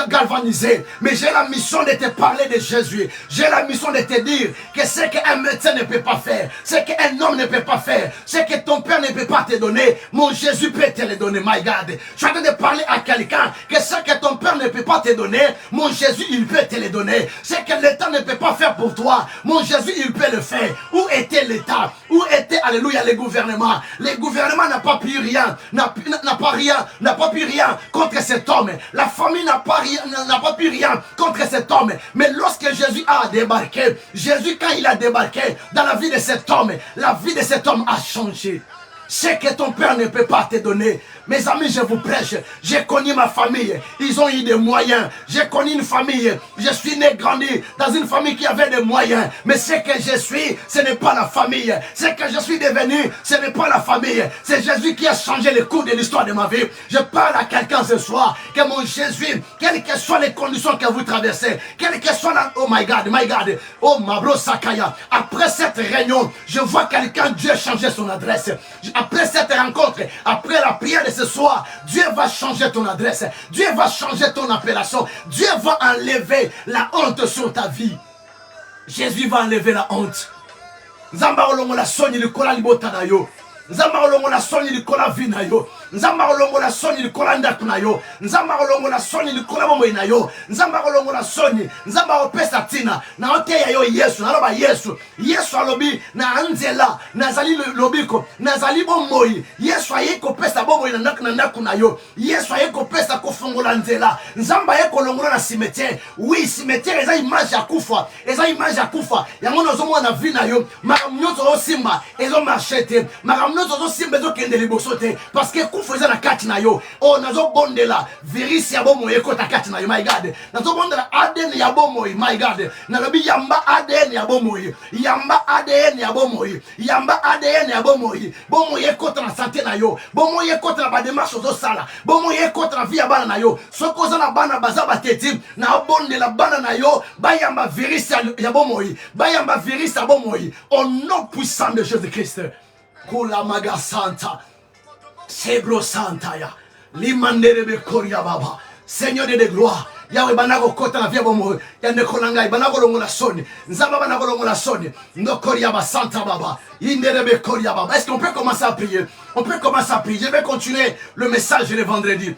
galvaniser, mais j'ai la mission de te parler de Jésus. J'ai la mission de te dire que ce qu'un médecin ne peut pas faire, ce qu'un homme ne peut pas faire, ce que ton père ne peut pas te donner, mon Jésus peut te le donner, my God. Je suis en train de parler à quelqu'un que ce que ton père ne peut pas te donner, mon Jésus, il peut te le donner. Ce que l'État ne peut pas faire pour toi, mon Jésus, il peut le faire. Où était l'État? Où était, alléluia, les gouvernements? Les gouvernements n'ont pas pu rien, n'a pas pu rien contre cet homme. La famille n'a pas pu rien contre cet homme. Mais lorsque Jésus a débarqué, Jésus quand il a débarqué dans la vie de cet homme, la vie de cet homme a changé. Ce que ton père ne peut pas te donner. Mes amis, je vous prêche. J'ai connu ma famille. Ils ont eu des moyens. J'ai connu une famille. Je suis né, grandi dans une famille qui avait des moyens. Mais ce que je suis, ce n'est pas la famille. Ce que je suis devenu, ce n'est pas la famille. C'est Jésus qui a changé le cours de l'histoire de ma vie. Je parle à quelqu'un ce soir. Que mon Jésus, quelles que soient les conditions que vous traversez, quelles que soient la... Oh my God. Oh Mabro Sakaya. Après cette réunion, je vois quelqu'un, Dieu changer son adresse. Après cette rencontre, après la prière de ce soir, Dieu va changer ton adresse. Dieu va changer ton appellation. Dieu va enlever la honte sur ta vie. Jésus va enlever la honte. Nzamba olongo la soni likola libota na yo. Nzamba olongo la soni likola vina yo. Nzamba olongo la soni likola ndaku na yo. Nzamba olongo la soni likola bombo na yo. Nzamba olongo la soni. Nzamba opesa tina. Na ote ya yo Yesu. Na loba Yesu. Yesu alobi na anzela. Nazali lobiko. Nazali bomoi. Yesu ayeko pesa bombo na ndaku na yo. Yesu ayeko pesa kofungola nzela. Nzamba ayeko longola na cimetière. Oui, cimetière eza image ya kufa. Eza image ya kufa. Yango nozomo na vina yo. Makamnyoto o simba. Ezo marchete. Makamnyoto o simba ezo kende liboso te. Parce que kufa na kati na yo. Oh, nazo bondela virus ya bomo ekota kati na yo, my God. Nazo bondela ADN ya bomo, my God. Nalobi yamba ADN ya bomo. Yamba ADN ya bomo. Yamba ADN ya bomo. Bomo ekota na santé na yo. Bomo ekota na ba démarche zo sala. Bomo ekota na vie ya bana na yo. Soko za na bana baza bateti na bondela bana na yo, ba yamba virus ya bomo. Ba yamba virus ya bomo. Au nom puissant de Jésus-Christ. Kula maga santa. Sebro Santaya, Limanderebe Koria Baba, Seigneur de gloire, Yahweh Banago Kota la Via Bomo, Yande Kolanga, Banago Longola Soni, Nzaba Banago Longola Soni, No Koriaba Santa Baba, Inderebe Koria Baba. Est-ce qu'on peut commencer à prier? On peut commencer à prier. Je vais continuer le message le vendredi.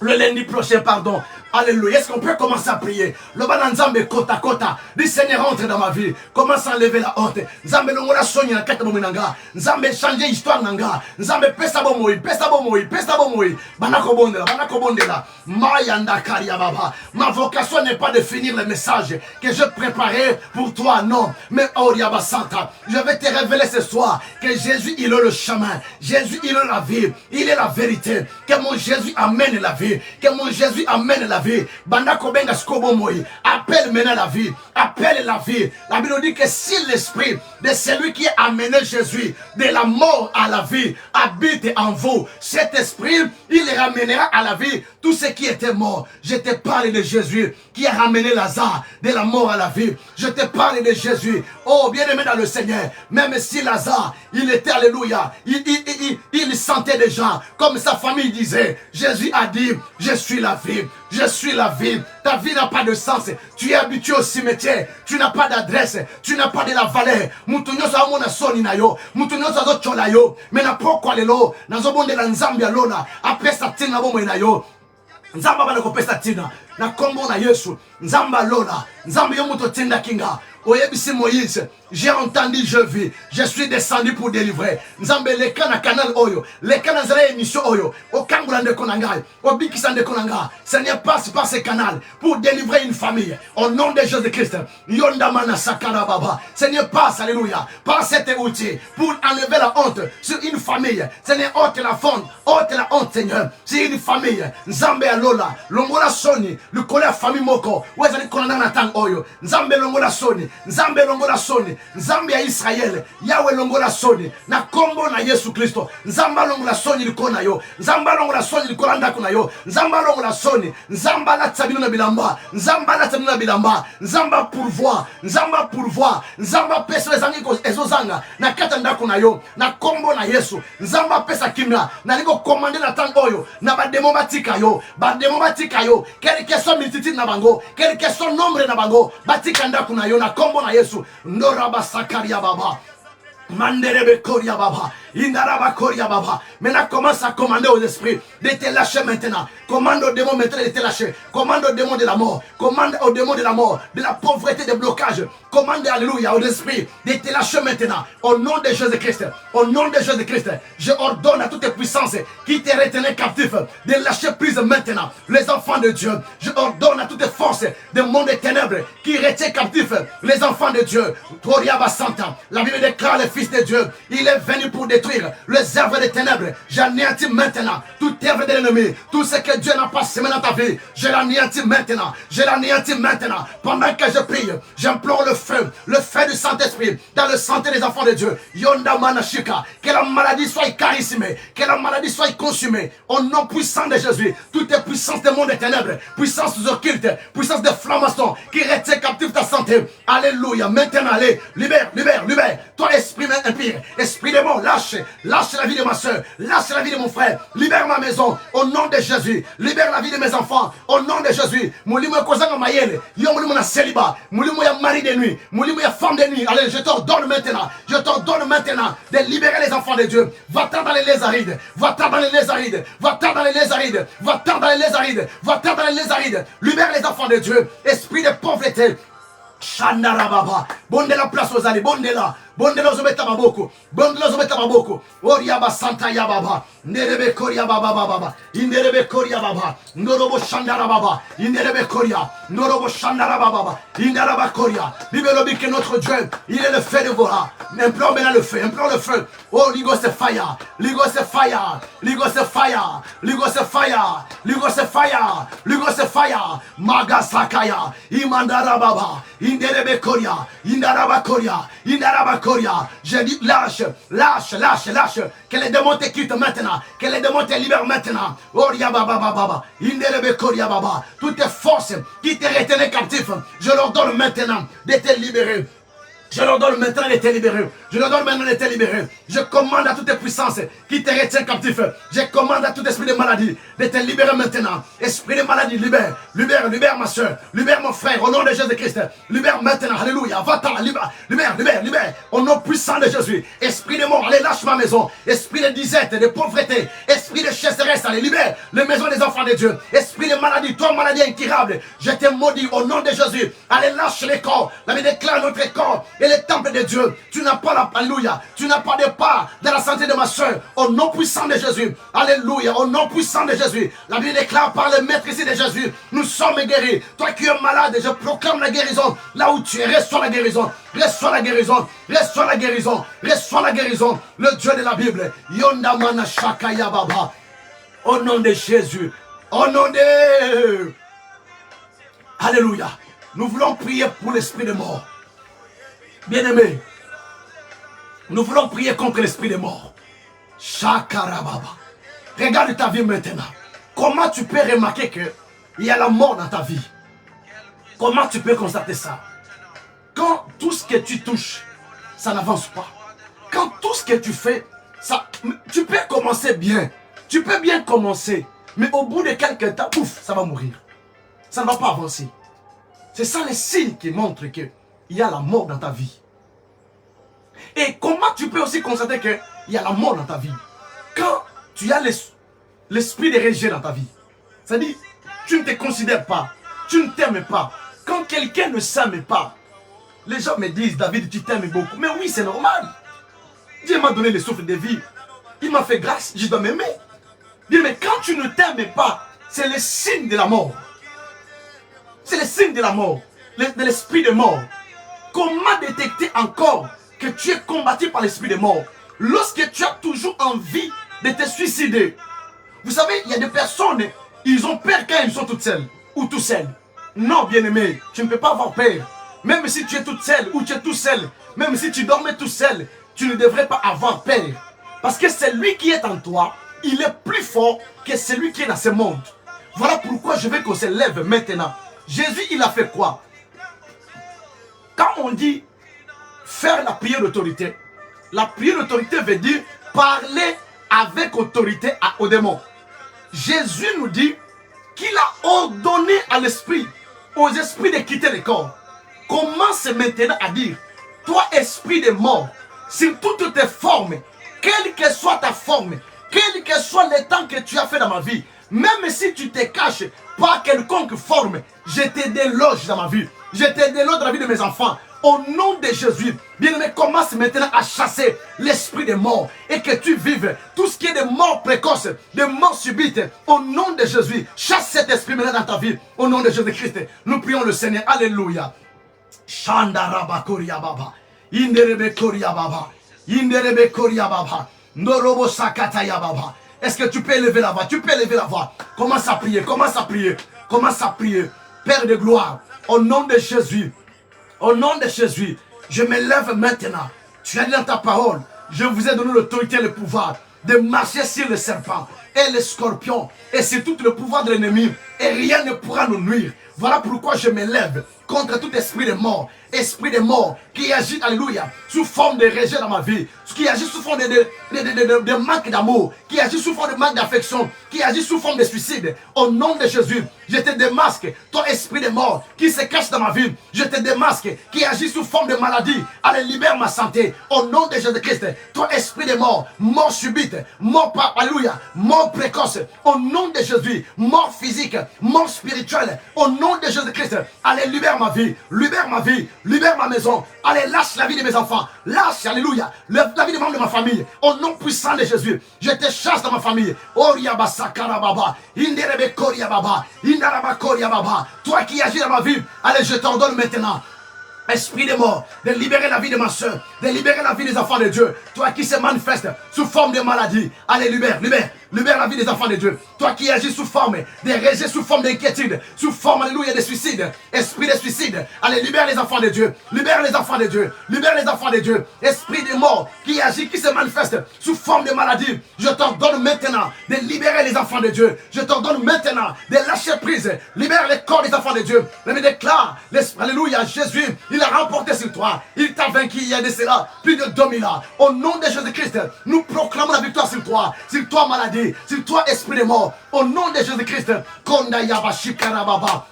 le lundi prochain, pardon. Alléluia. Est-ce qu'on peut commencer à prier? Le bananzambe kota kota. Dis Seigneur, entre dans ma vie. Commence à enlever la honte. Nzambe longola sonya na kata mominanga. Nzambe changer histoire nanga. Nzambe pesa bomoi, pesa bomoi, pesa bomoi. Banako bondela, banako bondela. Mayanda karia baba. Ma vocation n'est pas de finir le message que je préparais pour toi, non. Mais Oriaba Santa, je vais te révéler ce soir que Jésus, il est le chemin. Jésus, il est la vie. Il est la vérité. Que mon Jésus amène la vie. Que mon Jésus amène la vie. Bandako benga skobo moi. Appelle maintenant la vie. Appelle la vie. La Bible dit que si l'esprit de celui qui a amené Jésus de la mort à la vie habite en vous, cet esprit, il ramènera à la vie tout ce qui était mort. Je te parle de Jésus qui a ramené Lazare de la mort à la vie. Je te parle de Jésus. Oh, bien-aimé dans le Seigneur, même si Lazare, il était, alléluia, il sentait déjà, comme sa famille disait, Jésus a dit, je suis la vie. Je suis la vie. Ta vie n'a pas de sens. Tu es habitué au cimetière. Tu n'as pas d'adresse. Tu n'as pas de la valeur. Mutunyo sa mona soni na yo. Mutunyo sa zo chola yo. Mais na pourquoi lelo? Na zo bonde la nzambi alona. Après sa tina bomo na yo. Nzamba bana kopesa tina. Na kombo na Yesu. Nzamba alona. Nzambi yo muto tinda kinga. Oyebisi Moïse, j'ai entendu, je vis, je suis descendu pour délivrer. Nzambe le kana canal oyo, le kana zala émission oyo, au kangula de konangai, au bikisan de konanga. Seigneur, passe par ce canal pour délivrer une famille. Au nom de Jésus-Christ, Yondamana Sakara Baba. Seigneur, passe, alléluia, par cet outil pour enlever la honte sur une famille. Seigneur, ôte la honte, Seigneur, sur une famille. Nzambe alola, longola soni, le colère famille moko, où est-ce qu'on a natang oyo, Nzambe longola soni. Nzambe longola soni, Nzambe ya Israël, Yahweh longola soni, na kombo na Yesu Kristo, Nzamba longola soni likona yo, Nzamba longola soni likona ndako na yo, Nzamba longola soni, Nzamba la tsabino na bilamba, Nzamba la tsabino na bilamba, Nzamba pourvoir, Nzamba pesa les angiko ezozanga, na kata ndako na yo, na kombo na Yesu, Nzamba pesa kimna, na liko komande na tango oyo, na bademo batika yo, quelle que soit multitude na bango, quel que soit nombre na bango, batika ndako na yo, na kombo na Yesu, Ndoraba Sakaria Baba, Manderebe Koria Baba, Indaraba Koria Baba. Maintenant commence à commander aux esprits de te lâcher maintenant. Commande aux démons maintenant de te lâcher. Commande aux démons de la mort. Commande aux démons de la mort, de la pauvreté, des blocages. Commande, alléluia, aux esprits de te lâcher maintenant. Au nom de Jésus-Christ. Au nom de Jésus-Christ. Je ordonne à toutes les puissances qui te retenaient captifs de lâcher prise maintenant. Les enfants de Dieu. Je ordonne à toutes les forces du monde des ténèbres qui retiennent captifs les enfants de Dieu. Toriaba Santa. La Bible déclare le Fils de Dieu. Il est venu pour détruire les œuvres des ténèbres. J'anéantis maintenant toute œuvre de l'ennemi. Tout ce que Dieu n'a pas semé dans ta vie, je l'anéantis maintenant. Je l'anéantis maintenant. Pendant que je prie, j'implore le feu du Saint-Esprit dans le santé des enfants de Dieu. Yonda Manashika. Que la maladie soit charismée, que la maladie soit consumée. Au nom puissant de Jésus, toutes les puissances du monde des ténèbres, puissances occultes, puissances de flammation qui retiennent captif ta santé. Alléluia. Maintenant, allez, libère. Toi, esprit impire, esprit démon, lâche la vie de ma soeur, lâche la vie de mon frère, libère ma maison, au nom de Jésus, libère la vie de mes enfants, au nom de Jésus. Moulimo kozanga mayele, yo moulimo na célibat, moulimo ya mari de nuit, moulimo ya femme de nuit. Allez, je t'ordonne maintenant de libérer les enfants de Dieu. Va-t'en dans les lézarides, va-t'en dans les lézarides, va-t'en dans les lézarides, va-t'en dans les lézarides, va-t'en dans les lézarides. Libère les enfants de Dieu, esprit de pauvreté. Shandara Baba, bonde la place aux allées, bonde la zobeta baboko, Oriaba Santa ya Baba, Nerebe Koria Baba, Inderebe Koria Baba, Norobo Shandara Baba, Inderebe Koria, Norobo Shandara Baba, Indaraba Koria. Bibelobi que notre Dieu, il est le feu de Vora. Implore maintenant le feu. Oh, Ligos c'est fire, Maga Sakaya, Imandara Baba, Inderebe Koria, Indaraba Koria. Je dis lâche. Que les démons te quittent maintenant. Que les démons te libèrent maintenant. Oria Baba. Inderebe Koria Baba. Toutes tes forces qui te retenaient captif, je leur donne maintenant de te libérer. Je leur donne maintenant d'être libérés. Je leur donne maintenant d'être libérés. Je commande à toute puissance qui te retient captif. Je commande à tout esprit de maladie d'être libéré maintenant. Esprit de maladie, libère. Libère, libère ma soeur. Libère mon frère. Au nom de Jésus-Christ. Libère maintenant. Alléluia. Va-t'en. Libère, libère, libère, libère. Au nom puissant de Jésus. Esprit de mort, allez, lâche ma maison. Esprit de disette, de pauvreté. Esprit de chasseresse, allez, libère les maisons des enfants de Dieu. Esprit de maladie, toi maladie incurable. Je te maudis au nom de Jésus. Allez, lâche les corps. La vie déclare notre corps et le temple de Dieu. Tu n'as pas la alléluia. Tu n'as pas de part dans la santé de ma soeur. Au nom puissant de Jésus. Alléluia. Au nom puissant de Jésus. La Bible déclare par le maître ici de Jésus. Nous sommes guéris. Toi qui es malade, je proclame la guérison. Là où tu es, reçois la guérison. Reçois la guérison. Reçois la guérison. Reçois la guérison. Le Dieu de la Bible. Yondamana Shakaya Baba. Au nom de Jésus. Au nom de... Alléluia. Nous voulons prier pour l'esprit de mort. Bien-aimés, nous voulons prier contre l'esprit de mort. Shakarababa. Regarde ta vie maintenant. Comment tu peux remarquer qu'il y a la mort dans ta vie? Comment tu peux constater ça? Quand tout ce que tu touches, ça n'avance pas. Quand tout ce que tu fais, ça, tu peux commencer bien. Tu peux bien commencer. Mais au bout de quelques temps, pouf, ça va mourir. Ça ne va pas avancer. C'est ça les signes qui montrent qu'il y a la mort dans ta vie. Et comment tu peux aussi constater qu'il y a la mort dans ta vie? Quand tu as l'esprit de rejet dans ta vie. C'est-à-dire, tu ne te considères pas. Tu ne t'aimes pas. Quand quelqu'un ne s'aime pas, les gens me disent, David, tu t'aimes beaucoup. Mais oui, c'est normal. Dieu m'a donné le souffle de vie. Il m'a fait grâce, je dois m'aimer. Mais quand tu ne t'aimes pas, c'est le signe de la mort. C'est le signe de la mort, de l'esprit de mort. Comment détecter encore que tu es combattu par l'esprit de mort lorsque tu as toujours envie de te suicider? Vous savez, il y a des personnes, ils ont peur quand ils sont toutes seules ou tout seuls. Non, bien-aimé, tu ne peux pas avoir peur. Même si tu es toute seule ou tu es tout seul, même si tu dormais tout seul, tu ne devrais pas avoir peur. Parce que celui qui est en toi, il est plus fort que celui qui est dans ce monde. Voilà pourquoi je veux qu'on se lève maintenant. Jésus, il a fait quoi? Quand on dit faire la prière d'autorité, la prière d'autorité veut dire parler avec autorité aux démons. Jésus nous dit qu'il a ordonné à l'esprit, aux esprits de quitter le corps. Commence maintenant à dire, toi esprit de mort, sur toutes tes formes, quelle que soit ta forme, quel que soit le temps que tu as fait dans ma vie, même si tu te caches par quelconque forme, je te déloge dans ma vie. Je te déloge dans la vie de mes enfants. Au nom de Jésus, bien-aimé, commence maintenant à chasser l'esprit de mort et que tu vives tout ce qui est de mort précoce, de mort subite. Au nom de Jésus, chasse cet esprit maintenant dans ta vie. Au nom de Jésus-Christ, nous prions le Seigneur. Alléluia. Shandaraba Koria Baba. Inderebe Koria Baba. Inderebe Koria Baba. Norobo Sakataya Baba. Est-ce que tu peux élever la voix? Tu peux élever la voix. Commence à prier, commence à prier. Commence à prier. Père de gloire, au nom de Jésus. Au nom de Jésus, je me lève maintenant. Tu as dit dans ta parole, je vous ai donné l'autorité et le pouvoir de marcher sur le serpent et le scorpion et sur tout le pouvoir de l'ennemi et rien ne pourra nous nuire. Voilà pourquoi je me lève contre tout esprit de mort qui agit, alléluia, sous forme de rejet dans ma vie, qui agit sous forme de manque d'amour, qui agit sous forme de manque d'affection, qui agit sous forme de suicide. Au nom de Jésus, je te démasque, toi esprit de mort qui se cache dans ma vie, je te démasque, qui agit sous forme de maladie, allez, libère ma santé. Au nom de Jésus-Christ, toi esprit de mort, mort subite, mort par, alléluia, mort précoce, au nom de Jésus, mort physique, mort spirituelle, au nom de Jésus-Christ, allez, libère ma vie, libère ma vie, libère ma maison, allez, lâche la vie de mes enfants, lâche, alléluia, la vie des membres de ma famille, au nom puissant de Jésus, je te chasse dans ma famille. Toi qui agis dans ma vie, allez, je t'ordonne maintenant, esprit de mort, de libérer la vie de ma soeur, de libérer la vie des enfants de Dieu. Toi qui se manifeste sous forme de maladie, allez, libère la vie des enfants de Dieu. Toi qui agis sous forme de rejet, sous forme d'inquiétude, sous forme, alléluia, de suicide, esprit de suicide, allez, libère les enfants de Dieu, libère les enfants de Dieu, libère les enfants de Dieu. Esprit de mort qui agit, qui se manifeste sous forme de maladie, je t'ordonne maintenant de libérer les enfants de Dieu. Je t'ordonne maintenant de lâcher prise, libère les corps des enfants de Dieu. Je me déclare, alléluia, Jésus, Il a remporté sur toi. Il t'a vaincu il y a de cela plus de 2000 ans. Au nom de Jésus-Christ, nous proclamons la victoire sur toi maladie, sur toi esprit de mort. Au nom de Jésus-Christ, Konda Yaba Shikarababa.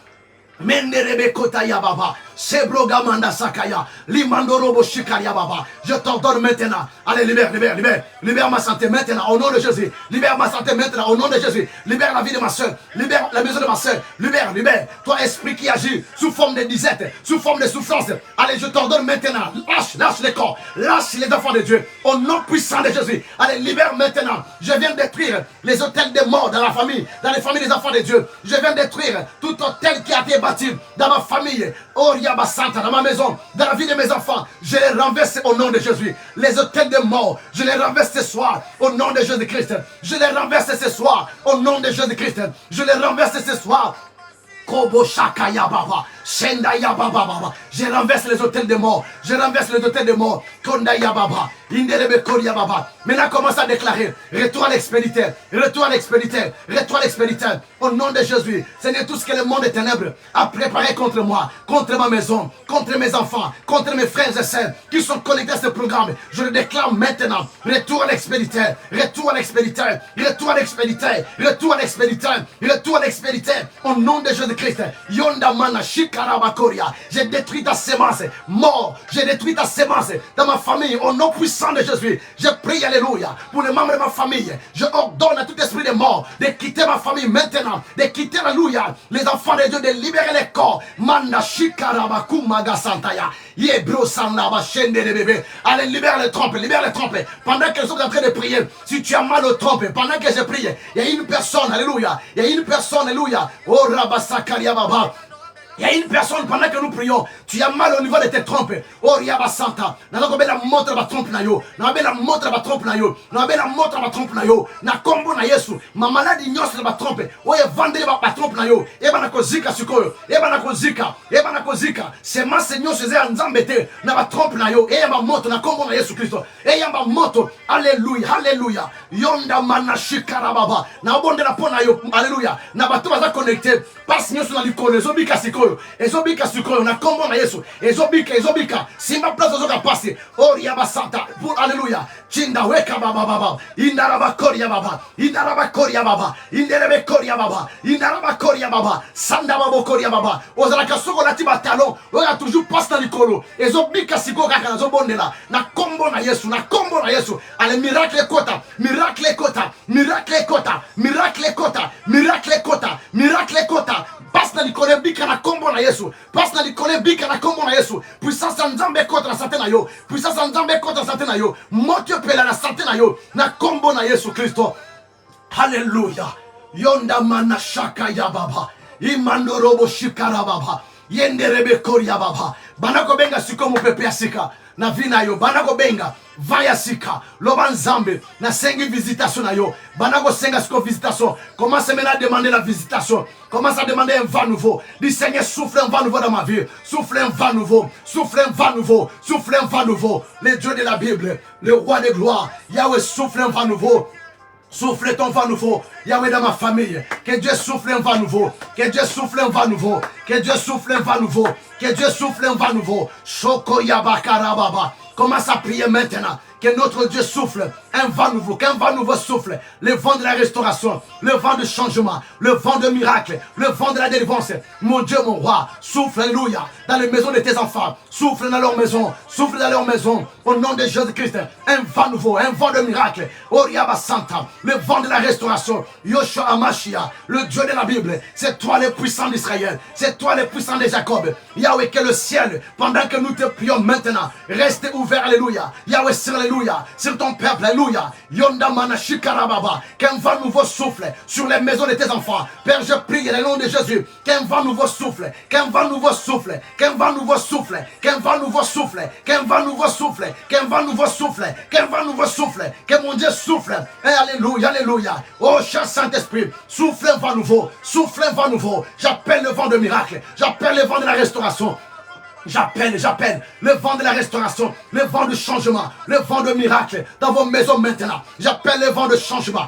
Menderebe Kotaya Baba, Sebrogamanda Sakaya, Limandorobo Shikaria Baba. Je t'ordonne maintenant. Allez, libère, libère, libère. Libère ma santé maintenant au nom de Jésus. Libère ma santé maintenant au nom de Jésus. Libère la vie de ma soeur. Libère la maison de ma soeur. Libère, libère. Toi, esprit qui agit sous forme de disette, sous forme de souffrance. Allez, je t'ordonne maintenant. Lâche, lâche les corps. Lâche les enfants de Dieu. Au nom puissant de Jésus. Allez, libère maintenant. Je viens détruire les hôtels de mort dans la famille, dans les familles des enfants de Dieu. Je viens détruire tout hôtel qui a été bâti dans ma famille, oh Santa, dans ma maison, dans la vie de mes enfants. Je les renverse au nom de Jésus. Les hôtels de mort, je les renverse ce soir au nom de Jésus-Christ. Je les renverse ce soir au nom de Jésus-Christ. Je les renverse ce soir. Kobo Shakaya Baba, Shendaya Baba Baba. Je renverse les hôtels de mort. Je renverse les hôtels de mort. Kondaya Baba, Inderebe Koria Baba. Maintenant commence à déclarer. Retour à l'expéditeur. Retour à l'expéditeur. Retour à l'expéditeur. Au nom de Jésus. Seigneur, tout ce que le monde des ténèbres a préparé contre moi, contre ma maison, contre mes enfants, contre mes frères et sœurs qui sont connectés à ce programme. Je le déclare maintenant. Retour à l'expéditeur. Retour à l'expéditeur. Retour à l'expéditeur. Retour à l'expéditeur. Retour à l'expéditeur. Au nom de Jésus-Christ. Yonda Mana Shikarabakoria. J'ai détruit ta sémence. Mort. J'ai détruit ta sémence dans ma famille. Au nom puissant de Jésus. Je prie, alléluia, pour les membres de ma famille. Je ordonne à tout esprit de mort de quitter ma famille maintenant. De quitter, alléluia, les enfants de Dieu, de libérer les corps. Manda Shikarabaku Magasantaya. Yebro Sanaba Shende de bébé. Allez, libère les trompes, libère les trompes. Pendant qu'elles sont en train de prier, si tu as mal aux trompes, pendant que je prie, il y a une personne, alléluia. Il y a une personne, alléluia. Oh Rabasakaria Baba. Il y a une personne pendant que nous prions, tu as mal au niveau de tes trompes. Oh, Riaba Santa. N'a pas la montre ma trompe na yo. N'a pas la montre ma trompe na yo. N'a pas la montre ma trompe na yo. Na combo na Yesu. Ma maladie nyos ma trompe. Oh, et vendre ma trompe na yo. Et ba na kozika sukoyo. Et ba na kozika. Et ba na kozika. C'est ma Seigneur c'est un zambete. Na ma trompe na yo. Et ma montre na combo na Yesu Christ. Et ya ma montre. Alléluia. Alléluia. Yonda mana shikarababa. Na bonde na pona yo. Alléluia. Na bato baza connecté. Parce que nous sommes dans l'icône. Zobika sikoyo. Ezobika sukoyo na kombo na Yesu. Ezobika. Simba place ozoka passer. Oh Riaba Santa. Pour alléluia. Chinda weka baba baba. Indaraba koria baba. Indaraba koria baba. Inderebe koria baba. Indaraba koria baba. Sanda babo koria baba. Ozala kasoko na tiba talon. Oya toujours passe dans l'icône. Ezobika sikoyo kaka na zobondela. Na kombo na Yesu. Na kombo na Yesu. Ale miracle kota. Miracle kota. Miracle kota. Miracle kota. Miracle kota. Miracle kota. Passe dans l'icône bika na kombo na Yesu. Passe dans l'icône bika na kombo na Yesu. Puissance en Nzambe contre la santé na yo. Puissance en Nzambe contre la santé na yo. Moto pela na santé na yo. Na kombo na Yesu Christo. Alléluia. Yonda mana shaka ya baba. Imando robo shikara baba. Yenderebe koria baba. Banako benga siko mo pepe asika. Na vina yo. Banako benga. Vaya sika, loban zambe, na sengi visitation na yo. Banako senga siko visitation. Commence maintenant à demander la visitation. Commence à demander un vent nouveau. Dis Seigneur, souffle un vent nouveau dans ma vie. Souffle un vent nouveau. Souffle un vent nouveau. Souffle un vent nouveau. Le Dieu de la Bible, le roi de gloire. Yahweh, souffle un vent nouveau. Souffle ton vent nouveau, Yahweh, dans ma famille. Que Dieu souffle un vent nouveau. Que Dieu souffle un vent nouveau. Que Dieu souffle un vent nouveau. Que Dieu souffle un vent nouveau. Shoko Yabakarababa. Commence à prier maintenant. Que notre Dieu souffle un vent nouveau, qu'un vent nouveau souffle, le vent de la restauration, le vent de changement, le vent de miracle, le vent de la délivrance. Mon Dieu, mon roi, souffle, alléluia, dans les maisons de tes enfants, souffle dans leur maison, souffle dans leur maison, au nom de Jésus-Christ, un vent nouveau, un vent de miracle, Oriaba Santa, le vent de la restauration, Yoshua Amashia, le Dieu de la Bible, c'est toi le puissant d'Israël, c'est toi le puissant de Jacob, Yahweh, que le ciel, pendant que nous te prions maintenant, reste ouvert, alléluia, Yahweh, sur alléluia, sur ton peuple, alléluia. Yonda mana shikarababa. Qu'un vent nouveau souffle sur les maisons de tes enfants. Père, je prie dans le nom de Jésus. Qu'un vent nouveau souffle. Qu'un vent nouveau souffle. Qu'un vent nouveau souffle. Qu'un vent nouveau souffle. Qu'un vent nouveau souffle. Qu'un vent nouveau souffle. Qu'un vent nouveau souffle. Que mon Dieu souffle. Alléluia, alléluia. Oh, cher Saint-Esprit, souffle un vent nouveau. Souffle un vent nouveau. J'appelle le vent de miracle. J'appelle le vent de la restauration. J'appelle le vent de la restauration. le vent de changement, le vent de miracle dans vos maisons maintenant. J'appelle le vent de changement.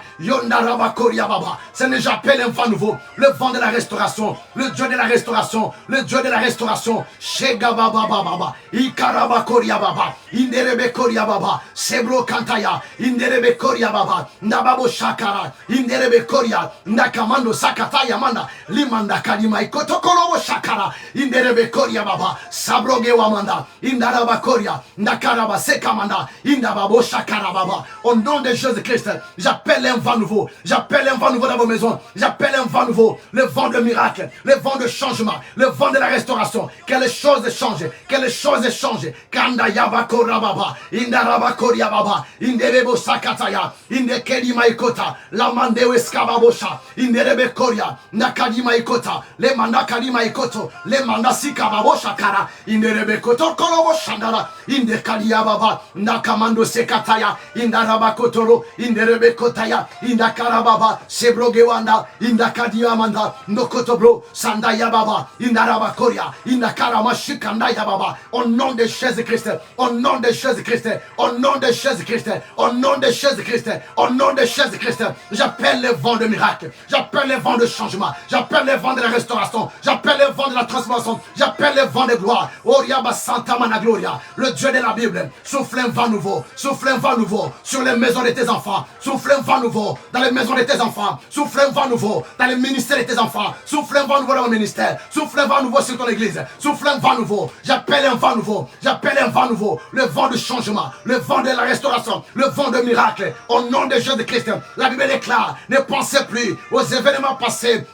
Seigneur, j'appelle un vent nouveau, le vent de la restauration, le Dieu de la restauration, le Dieu de la restauration. Shegababababa, Ikaraba Koriababa, Inderebe Koriababa, Sebro Kantaya, Inderebe Koriababa, Nababo Shakara, Inderebe Koria, Nakamando Sakata Yamanda, Limanda Kalima, Kotokolobo Shakara, Inderebe Koriababa, Sabroge Wamanda, Indaraba Koria, Nakaraba Sekamanda, Indababo Shakarababa. Au nom de Jésus-Christ, j'appelle un vent nouveau, j'appelle un vent nouveau dans vos maisons, j'appelle un vent nouveau, le vent de miracle, le vent de changement, le vent de la restauration, que les choses changent, que les choses changent. Kanda Yaba Korababa, Indaraba Koriababa, Inderebo Sakataya, Indekeli Maikota, Lamande Eskababosha, Inderebe Koria, Nakadi Maikota, Le Mandakali Maikoto, Le Mandasika Babosha Kara, Inderebe Koto Kolobo Shandara, Indekali Yababa, Nakamando Sekataya, Indaraba Kotoro, Inderebe Kotaya, Indakarababa, Sebrogewanda, Indakadi Amanda, Nokotobro, Sandaya Baba, Indaraba Koria, Indakarama Shikanda Yababa, au nom de Jésus-Christ, au nom de Jésus-Christ, au nom de Jésus-Christ, au nom de Jésus-Christ, au nom de Jésus-Christ, j'appelle le vent de miracle, j'appelle le vent de changement, j'appelle le vent de la restauration, j'appelle le vent de la transformation, j'appelle le vent de gloire. Oriaba Santa Mana Gloria, le Dieu de la Bible, souffle un vent nouveau, souffle un vent nouveau sur les maisons de tes enfants, souffle un vent nouveau dans les maisons de tes enfants, souffle un vent nouveau dans les ministères de tes enfants, souffle un vent nouveau dans mon ministère, souffle un vent nouveau sur ton église, souffle un vent nouveau, j'appelle un vent nouveau, j'appelle un vent nouveau, le vent de changement, le vent de la restauration, le vent de miracle, au nom de Jésus-Christ. La Bible déclare, ne pensez plus aux événements passés.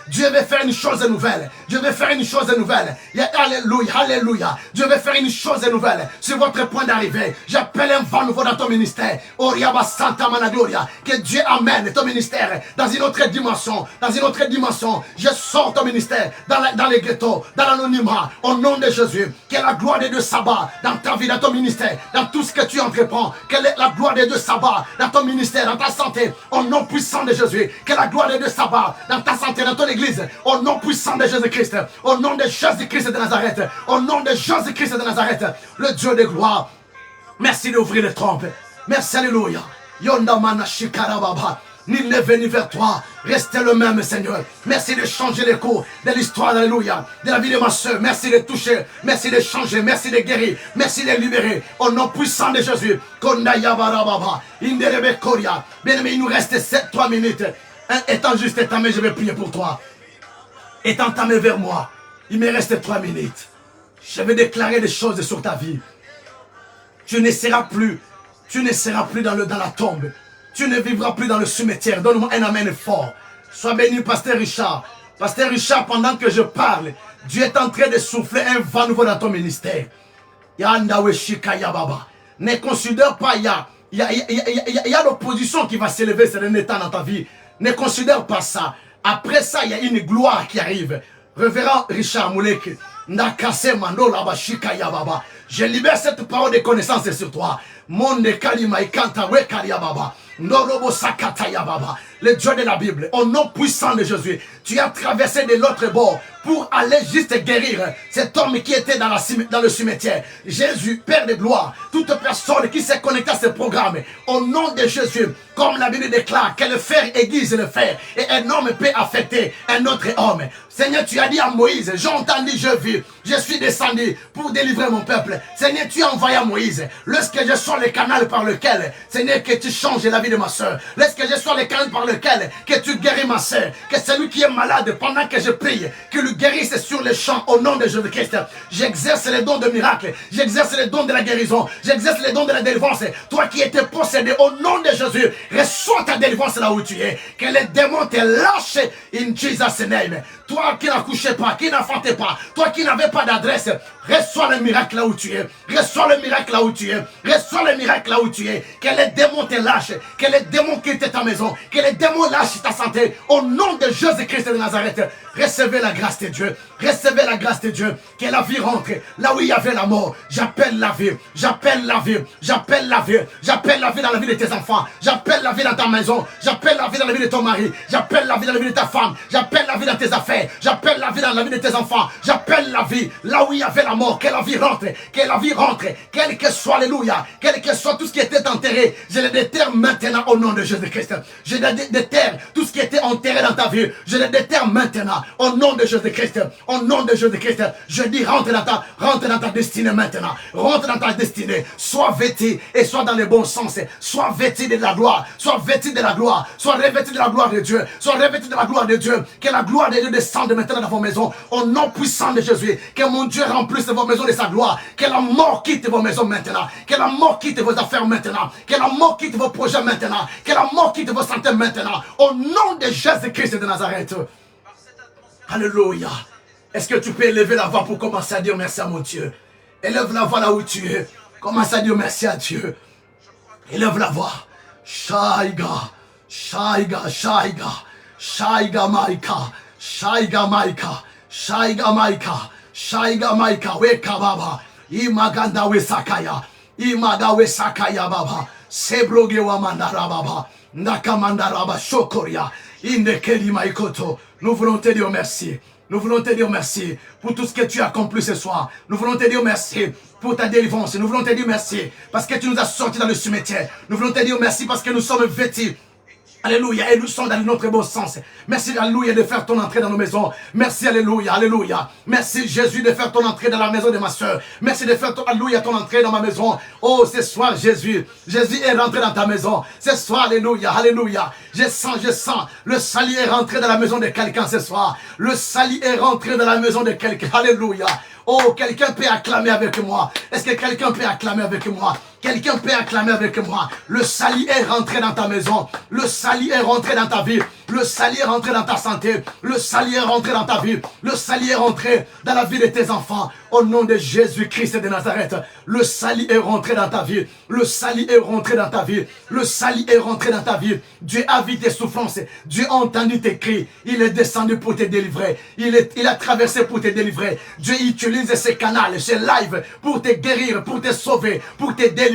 Dieu veut faire une chose nouvelle. Dieu veut faire une chose nouvelle. Alléluia, alléluia. Dieu veut faire une chose nouvelle sur votre point d'arrivée. J'appelle un vent nouveau dans ton ministère. Oriaba Santa Mana Gloria. Que Dieu amène ton ministère dans une autre dimension. Dans une autre dimension. Je sors ton ministère dans les ghettos, dans l'anonymat. Au nom de Jésus. Que la gloire de Dieu s'abat dans ta vie, dans ton ministère, dans tout ce que tu entreprends. Que la gloire de Dieu s'abat dans ton ministère, dans ta santé. Au nom puissant de Jésus. Que la gloire de Dieu s'abat dans ta santé, dans ton église, au nom puissant de Jésus-Christ, au nom de Jésus-Christ de Nazareth, au nom de Jésus-Christ de Nazareth, le Dieu de gloire. Merci d'ouvrir les trompes. Merci, alléluia. Yondamana Shikarababa. Ni lever ni vers toi, restez le même, Seigneur. Merci de changer les cours de l'histoire, alléluia, de la vie de ma soeur. Merci de toucher, merci de changer, merci de guérir, merci de libérer. Au nom puissant de Jésus. Bien-aimé, il nous reste 3 minutes. Étant juste étamé, je vais prier pour toi. Étant tamé vers moi, il me reste 3 minutes. Je vais déclarer des choses sur ta vie. Tu ne seras plus dans la tombe. Tu ne vivras plus dans le cimetière. Donne-moi un amen fort. Sois béni, Pasteur Richard. Pasteur Richard, pendant que je parle, Dieu est en train de souffler un vent nouveau dans ton ministère. Ne considère pas, il y a l'opposition qui va s'élever ces derniers temps dans ta vie. Ne considère pas ça. Après ça, il y a une gloire qui arrive. Révérend Richard Moulek, je libère cette parole de connaissance sur toi. Monde Kalima Ikanta Wekaria Baba. Norobo Sakataya Baba. Le Dieu de la Bible, au nom puissant de Jésus, tu as traversé de l'autre bord pour aller juste guérir cet homme qui était dans le cimetière. Jésus, Père de gloire, toute personne qui s'est connectée à ce programme, au nom de Jésus, comme la Bible déclare que le fer aiguise le fer et un homme peut affecter un autre homme. Seigneur, tu as dit à Moïse, j'ai entendu, je vis, je suis descendu pour délivrer mon peuple. Seigneur, tu as envoyé à Moïse, lorsque je sois le canal par lequel, Seigneur, que tu changes la vie de ma soeur. Lorsque je sois le canal par lequel, que tu guéris ma soeur, que celui qui est malade, pendant que je prie, que le guérisse sur les champs au nom de Jésus-Christ. J'exerce les dons de miracle, j'exerce les dons de la guérison, j'exerce les dons de la délivrance. Toi qui étais possédé, au nom de Jésus, reçois ta délivrance là où tu es. Que les démons te lâchent in Jesus' name. Toi qui n'accouchais pas, qui n'enfantais pas, toi qui n'avais pas d'adresse, reçois le miracle là où tu es. Reçois le miracle là où tu es. Reçois le miracle là où tu es. Que les démons te lâchent. Que les démons quittent ta maison. Que les démons lâchent ta santé. Au nom de Jésus-Christ de Nazareth, recevez la grâce de Dieu. Recevez la grâce de Dieu. Que la vie rentre là où il y avait la mort. J'appelle la vie. J'appelle la vie. J'appelle la vie. J'appelle la vie dans la vie de tes enfants. J'appelle la vie dans ta maison. J'appelle la vie dans la vie de ton mari. J'appelle la vie dans la vie de ta femme. J'appelle la vie dans tes affaires. J'appelle la vie dans la vie de tes enfants. J'appelle la vie là où il y avait la la mort, que la vie rentre, quel que soit, alléluia, quel que soit tout ce qui était enterré, je le déterre maintenant au nom de Jésus-Christ. Je le déterre tout ce qui était enterré dans ta vie, je le déterre maintenant au nom de Jésus-Christ. Au nom de Jésus-Christ, je dis rentre dans ta destinée maintenant, rentre dans ta destinée, sois vêtu et sois dans le bon sens, sois vêtu de la gloire, sois vêtu de la gloire, sois revêtu de la gloire de Dieu, sois revêtu de la gloire de Dieu, que la gloire de Dieu descende maintenant dans vos maisons, au nom puissant de Jésus, que mon Dieu remplisse vos maisons de sa gloire, que la mort quitte vos maisons maintenant, que la mort quitte vos affaires maintenant, que la mort quitte vos projets maintenant, que la mort quitte vos santé maintenant, au nom de Jésus-Christ de Nazareth. Alléluia. Est-ce que tu peux élever la voix pour commencer à dire merci à mon Dieu? Élève la voix là où tu es. Commence à dire merci à Dieu. Élève la voix. Shaiga, Shaiga, Shaiga, Shaiga Maika, Shaiga Maika, Shaiga Maika, Shaiga Maika, Weka Baba, Imaganda Wesakaya, Imaga Wesakaya Baba, Sebroge Wamandara Baba, Nakamandara Baba, Shokoria, Indekeri Maikoto. Nous voulons te dire merci. Nous voulons te dire merci pour tout ce que tu as accompli ce soir. Nous voulons te dire merci pour ta délivrance. Nous voulons te dire merci parce que tu nous as sortis dans le cimetière. Nous voulons te dire merci parce que nous sommes vêtus. Alléluia, et nous sommes dans notre bon sens. Merci, alléluia, de faire ton entrée dans nos maisons. Merci, alléluia, alléluia. Merci, Jésus, de faire ton entrée dans la maison de ma soeur. Merci de faire, alléluia, ton entrée dans ma maison. Oh, ce soir, Jésus est rentré dans ta maison. Ce soir, alléluia, alléluia. Je sens, le salut est rentré dans la maison de quelqu'un ce soir. Le salut est rentré dans la maison de quelqu'un. Alléluia. Oh, quelqu'un peut acclamer avec moi. Est-ce que quelqu'un peut acclamer avec moi? Quelqu'un peut acclamer avec moi. Le salut est rentré dans ta maison. Le salut est rentré dans ta vie. Le salut est rentré dans ta santé. Le salut est rentré dans ta vie. Le salut est rentré dans la vie de tes enfants. Au nom de Jésus-Christ de Nazareth. Le salut est rentré dans ta vie. Le salut est rentré dans ta vie. Le salut est rentré dans ta vie. Dieu a vu tes souffrances. Dieu a entendu tes cris. Il est descendu pour te délivrer. Il a traversé pour te délivrer. Dieu utilise ces canaux, ces lives pour te guérir, pour te sauver, pour te délivrer.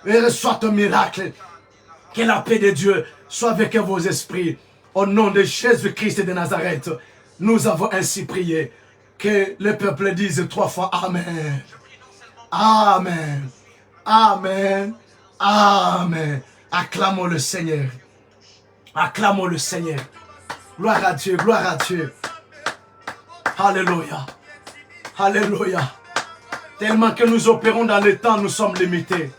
Et reçois ton miracle. Que la paix de Dieu soit avec vos esprits. Au nom de Jésus-Christ de Nazareth, nous avons ainsi prié. Que le peuple dise 3 fois Amen. Amen. Amen. Amen. Acclamons le Seigneur. Acclamons le Seigneur. Gloire à Dieu, gloire à Dieu. Alléluia. Alléluia. Tellement que nous opérons dans le temps, nous sommes limités.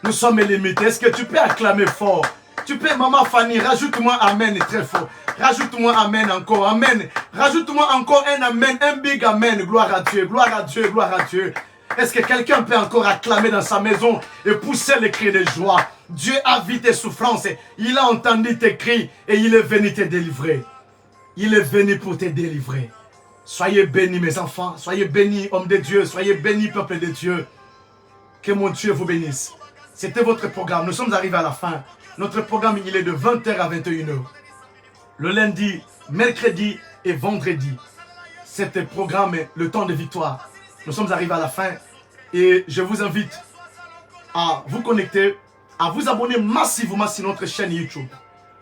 Nous sommes limités. Est-ce que tu peux acclamer fort? Tu peux, Maman Fanny, rajoute-moi Amen très fort. Rajoute-moi Amen encore. Amen. Rajoute-moi encore un Amen, un big Amen. Gloire à Dieu, gloire à Dieu, gloire à Dieu. Est-ce que quelqu'un peut encore acclamer dans sa maison et pousser les cris de joie? Dieu a vu tes souffrances. Il a entendu tes cris et il est venu te délivrer. Il est venu pour te délivrer. Soyez bénis mes enfants. Soyez bénis hommes de Dieu. Soyez bénis peuple de Dieu. Que mon Dieu vous bénisse. C'était votre programme. Nous sommes arrivés à la fin. Notre programme, il est de 20h à 21h. Le lundi, mercredi et vendredi. C'était programme Le Temps de Victoire. Nous sommes arrivés à la fin. Et je vous invite à vous connecter, à vous abonner massivement sur notre chaîne YouTube.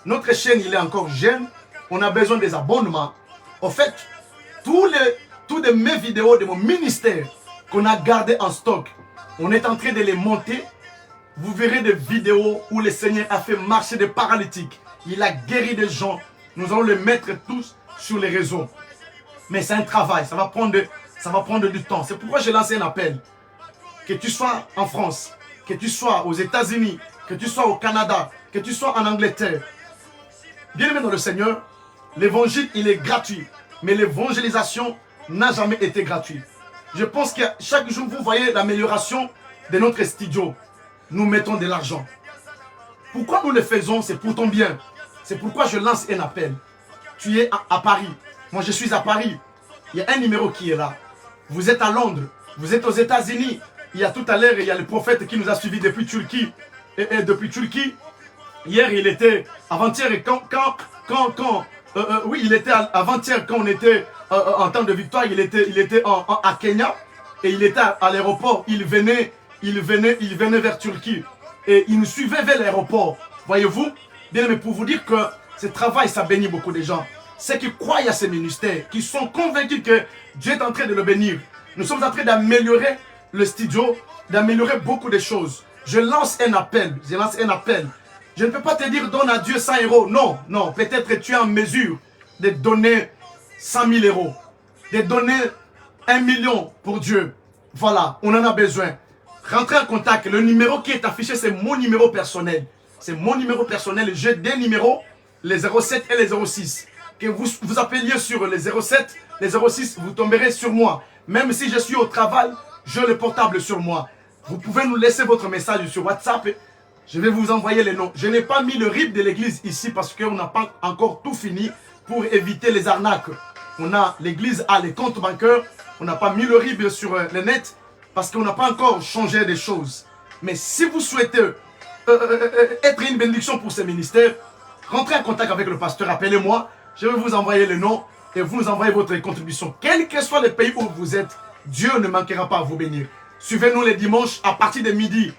Notre chaîne, il est encore jeune. On a besoin des abonnements. En fait, toutes mes vidéos de mon ministère qu'on a gardé en stock, on est en train de les monter. Vous verrez des vidéos où le Seigneur a fait marcher des paralytiques. Il a guéri des gens. Nous allons les mettre tous sur les réseaux. Mais c'est un travail. Ça va prendre du temps. C'est pourquoi j'ai lancé un appel. Que tu sois en France, que tu sois aux États-Unis, que tu sois au Canada, que tu sois en Angleterre. Bien-aimé dans le Seigneur, l'évangile, il est gratuit. Mais l'évangélisation n'a jamais été gratuite. Je pense que chaque jour, vous voyez l'amélioration de notre studio. Nous mettons de l'argent. Pourquoi nous le faisons? C'est pour ton bien. C'est pourquoi je lance un appel. Tu es à Paris. Moi, je suis à Paris. Il y a un numéro qui est là. Vous êtes à Londres. Vous êtes aux États-Unis. Il y a tout à l'heure, il y a le prophète qui nous a suivis depuis Turquie. Et depuis Turquie, hier, il était avant-hier. Oui, il était avant-hier quand on était en temps de victoire. Il était à Kenya. Et il était à l'aéroport. Il venait vers Turquie. Et il nous suivait vers l'aéroport. Voyez-vous? Bien, mais pour vous dire que ce travail, ça bénit beaucoup de gens. Ceux qui croient à ces ministères, qui sont convaincus que Dieu est en train de le bénir. Nous sommes en train d'améliorer le studio, d'améliorer beaucoup de choses. Je lance un appel. Je ne peux pas te dire donne à Dieu 100 euros. Non, non. Peut-être que tu es en mesure de donner 100 000 euros. De donner 1 million pour Dieu. Voilà, on en a besoin. Rentrez en contact. Le numéro qui est affiché, c'est mon numéro personnel. C'est mon numéro personnel. J'ai des numéros, les 07 et les 06. Que vous appeliez sur les 07, les 06, vous tomberez sur moi. Même si je suis au travail, j'ai le portable sur moi. Vous pouvez nous laisser votre message sur WhatsApp. Je vais vous envoyer les noms. Je n'ai pas mis le RIB de l'église ici parce qu'on n'a pas encore tout fini pour éviter les arnaques. L'église a les comptes bancaires. On n'a pas mis le RIB sur le net parce qu'on n'a pas encore changé des choses. Mais si vous souhaitez être une bénédiction pour ce ministère, rentrez en contact avec le pasteur. Appelez-moi. Je vais vous envoyer le nom et vous nous envoyez votre contribution. Quel que soit le pays où vous êtes, Dieu ne manquera pas à vous bénir. Suivez-nous les dimanches à partir de midi.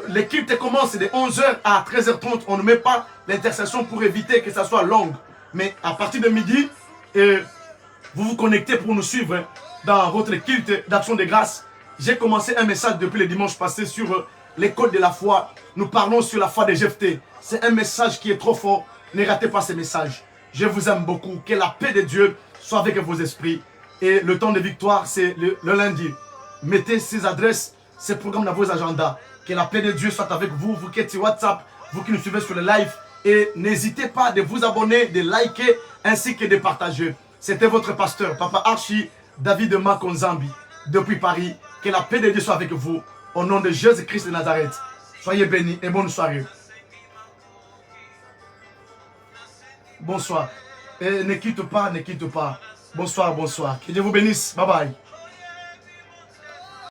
L'équipe commence de 11h à 13h30. On ne met pas l'intercession pour éviter que ça soit long. Mais à partir de midi, vous vous connectez pour nous suivre dans votre culte d'action de grâce. J'ai commencé un message depuis le dimanche passé sur l'école de la foi. Nous parlons sur la foi de Jephthé. C'est un message qui est trop fort. Ne ratez pas ce message. Je vous aime beaucoup. Que la paix de Dieu soit avec vos esprits. Et le temps de victoire, c'est le lundi. Mettez ces adresses, ces programmes dans vos agendas. Que la paix de Dieu soit avec vous, vous qui êtes sur WhatsApp, vous qui nous suivez sur le live. Et n'hésitez pas de vous abonner, de liker, ainsi que de partager. C'était votre pasteur, Papa Archie David Makonzambi, depuis Paris. Que la paix de Dieu soit avec vous. Au nom de Jésus-Christ de Nazareth. Soyez bénis et bonne soirée. Bonsoir. Et ne quitte pas, ne quitte pas. Bonsoir, bonsoir. Que Dieu vous bénisse. Bye bye.